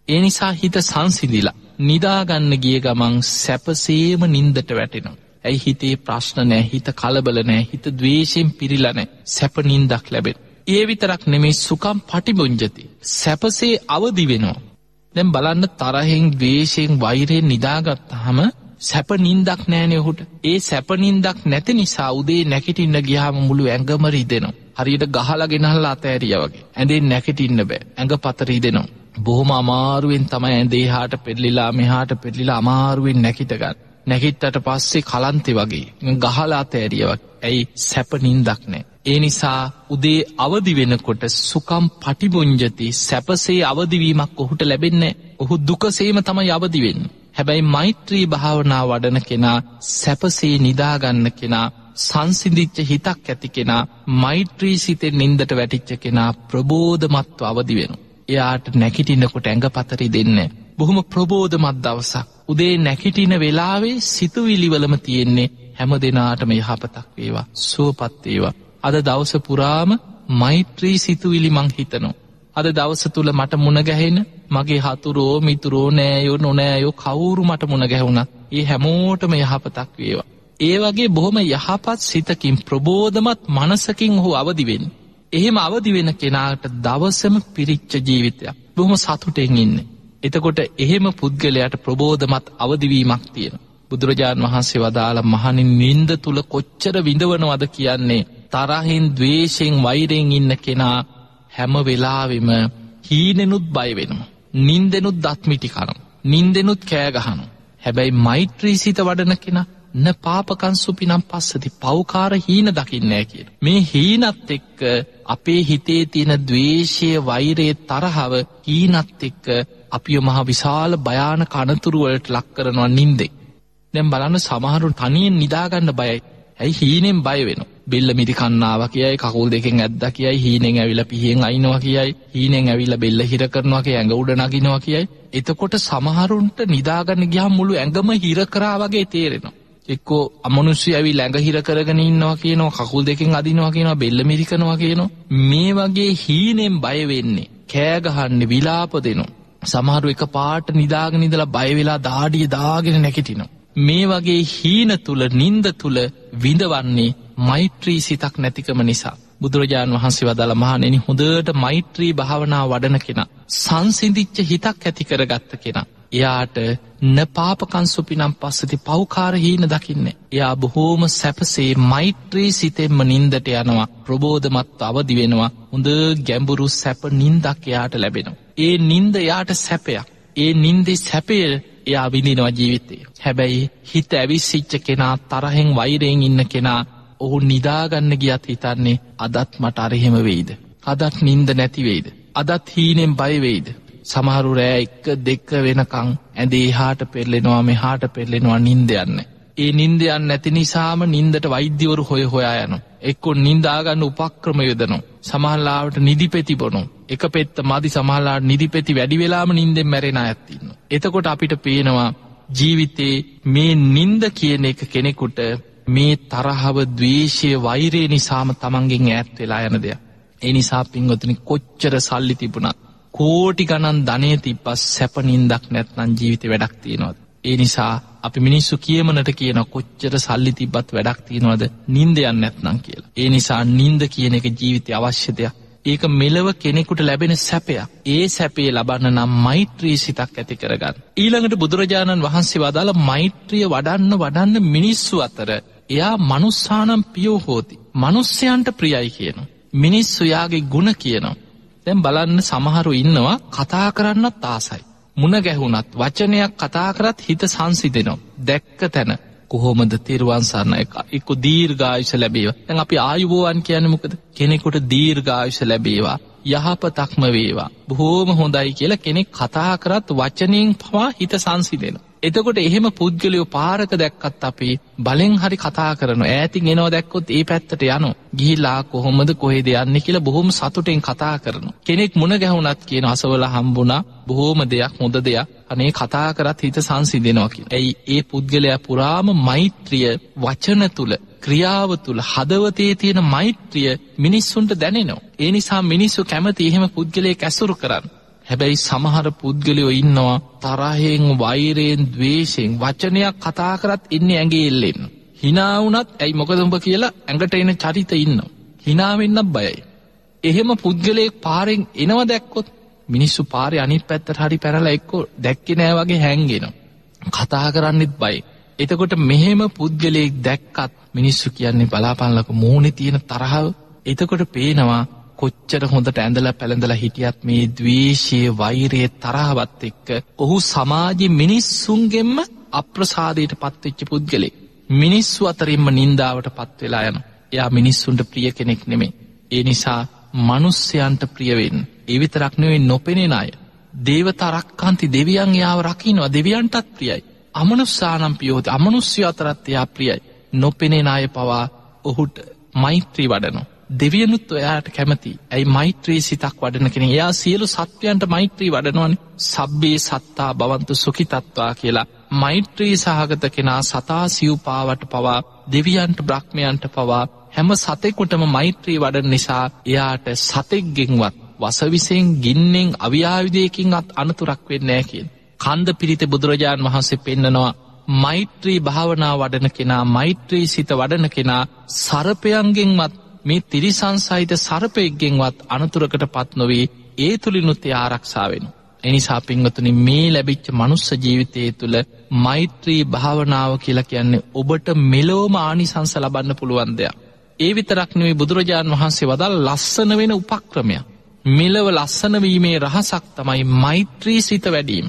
ඒ නිසා හිත සංසිඳිලා නිදාගන්න ගිය ගමන් සැපසේම නින්දට වැටෙනවා. ඇයි හිතේ ප්‍රශ්න නැහැ, හිත කලබල නැහැ, හිත ද්වේෂයෙන් පිරීලා නැහැ. සැප නින්දක් ලැබෙන. ඒ විතරක් නෙමෙයි සුඛම් පටිබුඤ්ජති. සැපසේ අවදි වෙනවා. දැන් බලන්න තරහෙන් ද්වේෂයෙන් වෛරයෙන් නිදාගත්තාම සැප නින්දක් නැහැනේ ඔහුට. ඒ සැප නින්දක් නැති නිසා උදේ නැගිටින්න ගියාම මුළු ඇඟම රිදෙනවා. හරියට ගහලා ගෙනහලා අතෑරියා වගේ. ඇඳෙන් නැගිටින්න බෑ. ඇඟපත රිදෙනවා. බොහොම අමාරුවෙන් තමයි ඇඳේ එහාට පෙරලිලා මෙහාට පෙරලිලා අමාරුවෙන් නැගිට ගන්න. නැගිට්ටට පස්සේ කලන්තේ වගේ ගහලා අතෑරියා වගේ. ඇයි සැප නින්දක් නැහැ. ඒ නිසා උදේ අවදි වෙනකොට සුඛම් පටිබුඤ්ජති, සැපසේ අවදිවීමක් ඔහුට ලැබෙන්නේ නැහැ. ඔහු දුකසේම තමයි අවදි වෙන්නේ. හැබැයි මෛත්‍රී භාවනා වඩන කෙනා, සැපසේ නිදාගන්න කෙනා, සංසිඳිච්ච හිතක් ඇති කෙනා, මෛත්‍රී සිතෙන් නින්දට වැටිච්ච කෙනා ප්‍රබෝධමත්ව අවදි වෙනවා. එයාට නැගිටිනකොට ඇඟපත රිදෙන්නේ නැහැ. බොහොම ප්‍රබෝධමත් දවසක්. උදේ නැගිටින වෙලාවේ සිතුවිලිවලම තියෙන්නේ හැම දිනාටම යහපතක් වේවා, සුවපත් වේවා. අද දවස පුරාම මෛත්‍රී සිතුවිලි මං හිතනවා. අද දවස තුල මට මුණ ගැහෙන මගේ හතුරෝ මිතුරෝ නෑයෝ නොනෑයෝ කවුරු මට මුණ ගැහුණත් ඒ හැමෝටම යහපතක් වේවා. ඒ වගේ බොහොම යහපත් සිතකින් ප්‍රබෝධමත් මනසකින් ඔහු අවදි වෙන්නේ. එහෙම අවදි වෙන කෙනාට දවසම පිරිච්ච ජීවිතයක්, බොහොම සතුටෙන් ඉන්නේ. එතකොට එහෙම පුද්ගලයාට ප්‍රබෝධමත් අවදිවීමක් තියෙනවා. බුදුරජාණන් වහන්සේ වදාළ මහණෙනි, නින්ද තුල කොච්චර විඳවනවද කියන්නේ. තරහින් ද්වේෂයෙන් වෛරයෙන් ඉන්න කෙනා හැම වෙලාවෙම හීනෙනුත් බය වෙනවා. නින්දෙනුත් දත් මිටි කනවා. නින්දෙනුත් කෑ ගහනවා. හැබැයි මෛත්‍රී සිත වඩන කෙනා න පාපකං සුපිනම් පස්සති, පෞකාර හීන දකින්නේ නැහැ කියන. මේ හීනත් එක්ක අපේ හිතේ තියෙන ද්වේෂය, වෛරය, තරහව හීනත් එක්ක අපිව මහ විශාල භයානක අනතුරු වලට ලක් කරනවා නින්දේ. දැන් බලන්න සමහරු තනියෙන් නිදාගන්න බයයි. ඇයි? හීනෙන් බය වෙනවා. බෙල්ල මිරි කන්නාවා කියයි, කකුල් දෙකෙන් ඇද්දා කියයි, හීනෙන් ඇවිල්ලා පිහියෙන් අයින්නවා කියයි, හීනෙන් ඇවිල්ලා බෙල්ල හිර කරනවා කියයි, ඇඟ උඩ නගිනවා කියයි. එතකොට සමහරුන්ට නිදාගන්න ගියාම මුළු ඇඟම හිර කරා වගේ තේරෙනවා. එක්කෝ අමනුෂ්‍ය ඇවිල්ලා ඇඟ හිර කරගෙන ඉන්නවා කියනවා, කකුල් දෙකෙන් අදිනවා කියනවා, බෙල්ල මිරි කරනවා කියනවා. මේ වගේ හීනෙන් බය වෙන්නේ, කෑ ගහන්නේ, විලාප දෙනවා. සමහරු එකපාරට නිදාගෙන ඉඳලා බය වෙලා දාඩිය දාගෙන නැගිටිනවා. මේ වගේ හීන තුල, නින්ද තුල විඳවන්නේ මෛත්‍රී සිතක් නැතිකම නිසා. බුදුරජාණන් වහන්සේ වදාළ මහණෙනි, හොඳට මෛත්‍රී භාවනාව වඩන කෙනා, සංසිඳිච්ච හිතක් ඇති කරගත්ත කෙනා, එයාට න පාපකං සුපිනම් පස්සති, පෞකාර හීන දකින්නේ. එයා බොහෝම සැපසේ මෛත්‍රී සිතෙන්ම නින්දට යනවා, ප්‍රබෝධමත් අවදි වෙනවා. හොඳ ගැඹුරු සැප නින්දක් එයාට ලැබෙනවා. ඒ නින්ද එයාට සැපයක්. ඒ නින්දේ සැපය එයා විඳිනවා ජීවිතේ. හැබැයි හිත ඇවිස්සිච්ච කෙනා, තරහෙන් වෛරයෙන් ඉන්න කෙනා, ඔහු නිදාගන්න ගියත් හිතන්නේ අදත් මට අර එහෙම වෙයිද? අදත් නින්ද නැති වෙයිද? අදත් හීනෙන් බය වෙයිද? සමහරු රෑ 1-2 වෙනකන් ඇඳේ එහාට පෙරලෙනවා මෙහාට පෙරලෙනවා, නින්ද යන්නේ. ඒ නින්ද යන්නේ නැති නිසාම නින්දට වෛද්‍යවරු හොයා යනවා. එක්කෝ නින්දා ගන්න උපක්‍රම යොදනවා. සමහරලාවට නිදිපෙති බොනවා. එක පෙත්ත මදි, සමහරලාට නිදිපෙති වැඩි වෙලාම නින්දෙන් මැරෙන අයත් ඉන්නවා. එතකොට අපිට පේනවා ජීවිතේ මේ නින්ද කියන එක කෙනෙකුට මේ තරහව, ද්වේෂය, වෛරය නිසාම තමන්ගෙන් ඈත් වෙලා යන දෙයක්. ඒ නිසා පින්වතුනි, කොච්චර සල්ලි තිබුණත්, කෝටි ගණන් ධනෙ තිබ්බත් සැප නින්දක් නැත්නම් ජීවිතේ වැඩක් තියනවද? ඒ නිසා අපි මිනිස්සු කියමනට කියන කොච්චර සල්ලි තිබ්බත් වැඩක් තියනවද නින්ද යන්නේ නැත්නම් කියලා. ඒ නිසා නින්ද කියන එක ජීවිතේ අවශ්‍ය දෙයක්. ඒක මෙලව කෙනෙකුට ලැබෙන සැපයක්. ඒ සැපේ ලබන්න නම් මෛත්‍රී සිතක් ඇති කරගන්න. ඊළඟට බුදුරජාණන් වහන්සේ වදාළ මෛත්‍රිය වඩන්න මිනිස්සු අතර එයා මනුස්සානම් පියෝ හෝති, මිනිස්යන්ට ප්‍රියයි කියනවා. මිනිස්සු යාගේ ගුණ කියනවා. දැන් බලන්න සමහරු ඉන්නවා කතා කරන්නත් ආසයි. මුණ ගැහුණත් වචනයක් කතා කරත් හිත සංසිඳෙනවා. දැක්ක තැන කොහොමද තෙරුවන් සරණයි එක්ක දීර්ඝායුෂ ලැබේවා. දැන් අපි ආයුබෝවන් කියන්නේ මොකද? කෙනෙකුට දීර්ඝායුෂ ලැබේවා, යහපතක්ම වේවා, බොහෝම හොඳයි කියලා කෙනෙක් කතා කරත් වචනෙන් පවා හිත සංසිඳෙනවා. එතකොට එහෙම පුද්ගලයෝ පාරක දැක්කත් අපි බලෙන් හරි කතා කරනවා. ඈතින් එනවා දැක්කොත් ඒ පැත්තට යනවා. ගිහිලා කොහොමද කොහෙද යන්නේ කියලා බොහොම සතුටෙන් කතා කරනවා. කෙනෙක් මුණ ගැහුණත් කියන අසවල හම්බුණා, බොහෝම දෙයක් හොඳ දෙයක්, අනේ කතා කරත් හිත සංසිඳෙනවා කියලා. ඇයි ඒ පුද්ගලයා පුරාම මෛත්‍රිය වචන තුල, ක්‍රියාව තුල, හදවතේ තියෙන මෛත්‍රිය මිනිස්සුන්ට දැනෙනවා. ඒ නිසා මිනිස්සු කැමති එහෙම පුද්ගලයෙක් ඇසුරු කරන්න. හැබැයි සමහර පුද්ගලයෝ ඉන්නවා තරහෙන්, වෛරයෙන්, ද්වේෂයෙන් වචනයක් කතා කරත් ඉන්නේ ඇඟේ එල්ලෙන්න. hina වුණත් ඇයි මොකද උඹ කියලා ඇඟට එන චරිත ඉන්නවා. hina වෙන්නත් බයයි. එහෙම පුද්ගලයෙක් පාරෙන් එනව දැක්කොත් මිනිස්සු පාරේ අනිත් පැත්තට හරි පැනලා එක්ක දැක්කේ නෑ වගේ හැංගෙනවා. කතා කරන්නෙත් බයයි. එතකොට මෙහෙම පුද්ගලයෙක් දැක්කත් මිනිස්සු කියන්නේ බලාපන්ලක මූණේ තියෙන තරහව. එතකොට පේනවා කොච්චර හොඳට ඇඳලා පැළඳලා හිටියත් මේ ද්වේෂයේ, වෛරයේ, තරහවත් එක්ක ඔහු සමාජයේ මිනිස්සුන්ගෙන්ම අප්‍රසාදයට පත්වෙච්ච පුද්ගලෙක්. මිනිස්සු අතරින්ම නින්දාවට පත් වෙලා යනවා. එයා මිනිස්සුන්ට ප්‍රිය කෙනෙක් නෙමෙයි. ඒ නිසා මිනිස්යන්ට ප්‍රිය වෙන්න. ඒ විතරක් නෙවෙයි, නොපෙනෙන අය, දේවතා රක්කාන්ති දෙවියන් එයාව රකින්නවා. දෙවියන්ටත් ප්‍රියයි. අමනුෂ්‍යානම් පියෝති, අමනුෂ්‍ය අතරත් එයා ප්‍රියයි. නොපෙනෙන අය පවා ඔහුට මෛත්‍රී වඩනවා. දෙවියනුත් ඔයාට කැමති. ඇයි? මෛත්‍රී සිතක් වඩන කෙනෙක්. එයා සියලු සත්වයන්ට මෛත්‍රී වඩනවනේ. සබ්බේ සත්තා භවන්තු සුඛිතත්වා කියලා. මෛත්‍රී සහගත කෙනා සතා සිව්පාවට පවා, දෙවියන්ට, බ්‍රහ්මයන්ට පවා, හැම සතෙකුටම මෛත්‍රී වඩන නිසා එයාට සතෙක්ගෙන්වත්, වසවිසෙන්, ගින්නෙන්, අවියායුධයකින්වත් අනතුරක් වෙන්නේ නැහැ කියන. කන්ද පිරිත බුදුරජාණන් වහන්සේ පෙන්නනවා මෛත්‍රී භාවනා වඩන කෙනා, මෛත්‍රී සිත වඩන කෙනා සර්පයන්ගෙන්වත්, මේ තිරිසන් සහිත සර්පයෙක්ගෙන්වත් අනතුරකට පත් නොවේ. ඒ තුලිනුත් ආරක්ෂා වෙනවා. එනිසා පින්වතුනි, මේ ලැබිච්ච මනුස්ස ජීවිතයේ තුල මෛත්‍රී භාවනාව කියලා කියන්නේ ඔබට මෙලොවම ආනිසංස ලබන්න පුළුවන් දෙයක්. ඒ විතරක් නෙවෙයි, බුදුරජාන් වහන්සේ වදාළ ලස්සන වෙන උපක්‍රමයක්. මෙලව ලස්සන වීමේ රහසක් තමයි මෛත්‍රී සිත වැඩිම.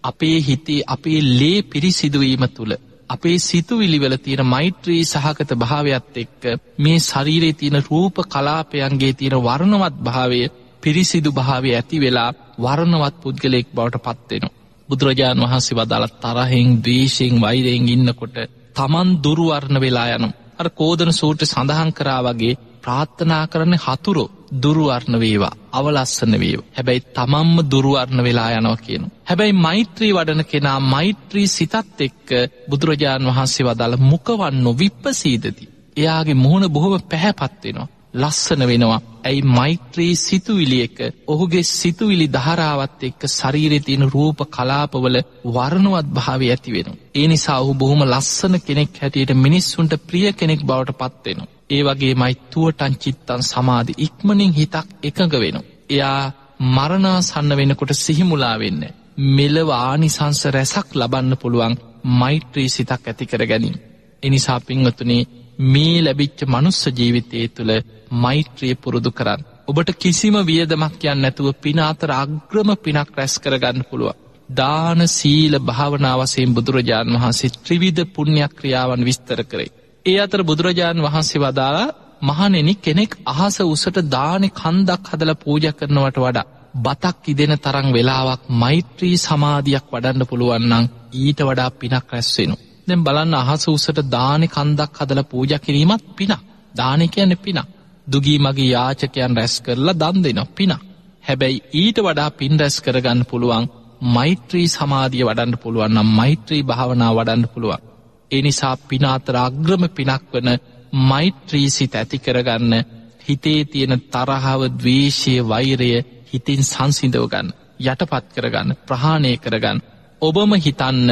අපේ හිතේ, අපේ ලේ පිරිසිදු වීම තුල, අපේ සිතුවිලිවල තියෙන මෛත්‍රී සහගත භාවයත් එක්ක මේ ශරීරයේ තියෙන රූප කලාපයන්ගේ තියෙන වර්ණවත් භාවය, පිරිසිදු භාවය ඇති වෙලා වර්ණවත් පුද්ගලයෙක් බවට පත් වෙනවා. බුදුරජාණන් වහන්සේ වදාළ තරහෙන්, ද්වේෂයෙන්, වෛරයෙන් ඉන්නකොට තමන් දුර්වර්ණ වෙලා යනවා. අර කෝදන සූත්‍රය සඳහන් කරා වගේ ප්‍රාර්ථනා කරන්නේ හතුරු දුර්වර්ණ වේවා, අවලස්සන වේවා. හැබැයි තමන්ම දුර්වර්ණ වෙලා යනවා කියනවා. හැබැයි මෛත්‍රී වඩන කෙනා මෛත්‍රී සිතත් එක්ක බුදුරජාණන් වහන්සේ වදාළ මුඛවන්නෝ විප්පසීදති. එයාගේ මුහුණ බොහොම පැහැපත් වෙනවා, ලස්සන වෙනවා. ඇයි? මෛත්‍රී සිතුවිලි එක, ඔහුගේ සිතුවිලි ධාරාවත් එක්ක ශරීරයේ තියෙන රූප කලාපවල වර්ණවත් භාවය ඇති වෙනවා. ඒ නිසා ඔහු බොහොම ලස්සන කෙනෙක් හැටියට මිනිස්සුන්ට ප්‍රිය කෙනෙක් බවට පත් වෙනවා. ඒ වගේමයි තුවටන් චිත්තං සමාධි, ඉක්මනින් හිතක් එකඟ වෙනවා. එයා මරණාසන්න වෙනකොට සිහිමුලා වෙන්නේ. මෙලව ආනිසංස රැසක් ලබන්න පුළුවන් මෛත්‍රී සිතක් ඇති කර ගැනීම. එනිසා පින්වතුනි, මේ ලැබිච්ච මනුස්ස ජීවිතයේ තුල මෛත්‍රිය පුරුදු කරන්න. ඔබට කිසිම වියදමක් යන්නේ නැතුව පින අතර අග්‍රම පිනක් රැස් කරගන්න පුළුවන්. දාන, සීල, භාවනා වශයෙන් බුදුරජාණන් වහන්සේ ත්‍රිවිධ පුණ්‍ය ක්‍රියාවන් විස්තර කරේ. ඒ අතර බුදුරජාණන් වහන්සේ වදාලා, මහණෙනි, කෙනෙක් අහස උසට දානේ කන්දක් හදලා පූජා කරනවට වඩා බතක් ඉදෙන තරම් වෙලාවක් මෛත්‍රී සමාධියක් වඩන්න පුළුවන් නම් ඊට වඩා පිනක් රැස් වෙනවා. දැන් බලන්න, අහස උසට දානේ කන්දක් හදලා පූජා කිරීමත් පිනක්. දානේ කියන්නේ පිනක්. දුගී මගේ යාචකයන් රැස් කරලා දන් දෙනවා, පිනක්. හැබැයි ඊට වඩා පින් රැස් කරගන්න පුළුවන් මෛත්‍රී සමාධිය වඩන්න පුළුවන් නම්, මෛත්‍රී භාවනාව වඩන්න පුළුවන්. ඒ නිසා පින අතර අග්‍රම පිනක් වන මෛත්‍රී සිත ඇති කරගන්න, හිතේ තියෙන තරහව, ද්වේෂය, වෛරය හිතින් සංසිඳව ගන්න, යටපත් කරගන්න, ප්‍රහාණය කරගන්න. ඔබම හිතන්න,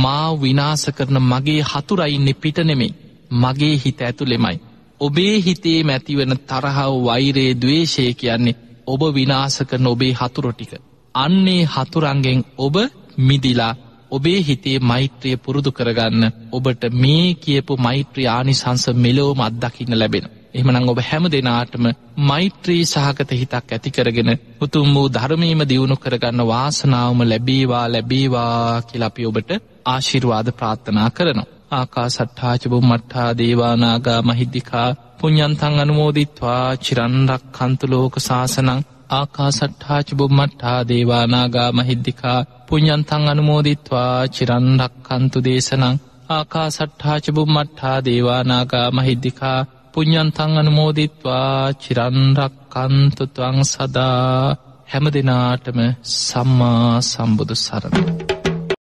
මා විනාශ කරන මගේ හතුරා ඉන්නේ පිට නෙමෙයි, මගේ හිත ඇතුළෙමයි. ඔබේ හිතේ ඇතිවන තරහව, වෛරය, ද්වේෂය කියන්නේ ඔබ විනාශ කරන ඔබේ හතුරු ටික. අන්නේ හතුරන්ගෙන් ඔබ මිදිලා ඔබේ හිතේ මෛත්‍රිය පුරුදු කරගන්න. ඔබට මේ කියපු මෛත්‍රී ආනිසංස මෙලොවම අත්දකින්න ලැබෙනවා. එහෙමනම් ඔබ හැම දෙනාටම මෛත්‍රී සහගත හිතක් ඇති කරගෙන උතුම් වූ ධර්මයේම දියුණු කරගන්න වාසනාවම ලැබේවා කියලා අපි ඔබට ආශිර්වාද ප්‍රාර්ථනා කරනවා. ආකාසට්ඨා ච බුම්මට්ඨා දේවා නාග මහිද්దికා පුඤ්ඤන්තං අනුමෝදිත්වා චිරන් රක්ඛන්තු ලෝක සාසනං. ආකාසට්ඨා ච බුම්මට්ඨා දේවා නාග මහිද්దికා පුඤ්ඤන්තං අනුමෝදිත්වා චිරන් රක්ඛන්තු දේශනං. ආකාසට්ඨා ච බුම්මට්ඨා දේවා නාග මහිද්దికා පුඤ්ඤන්තං අනුමෝදිත්වා චිරන් රක්ඛන්තු ත්වං සදා. හැම දිනාටම සම්මා සම්බුදු සරණයි.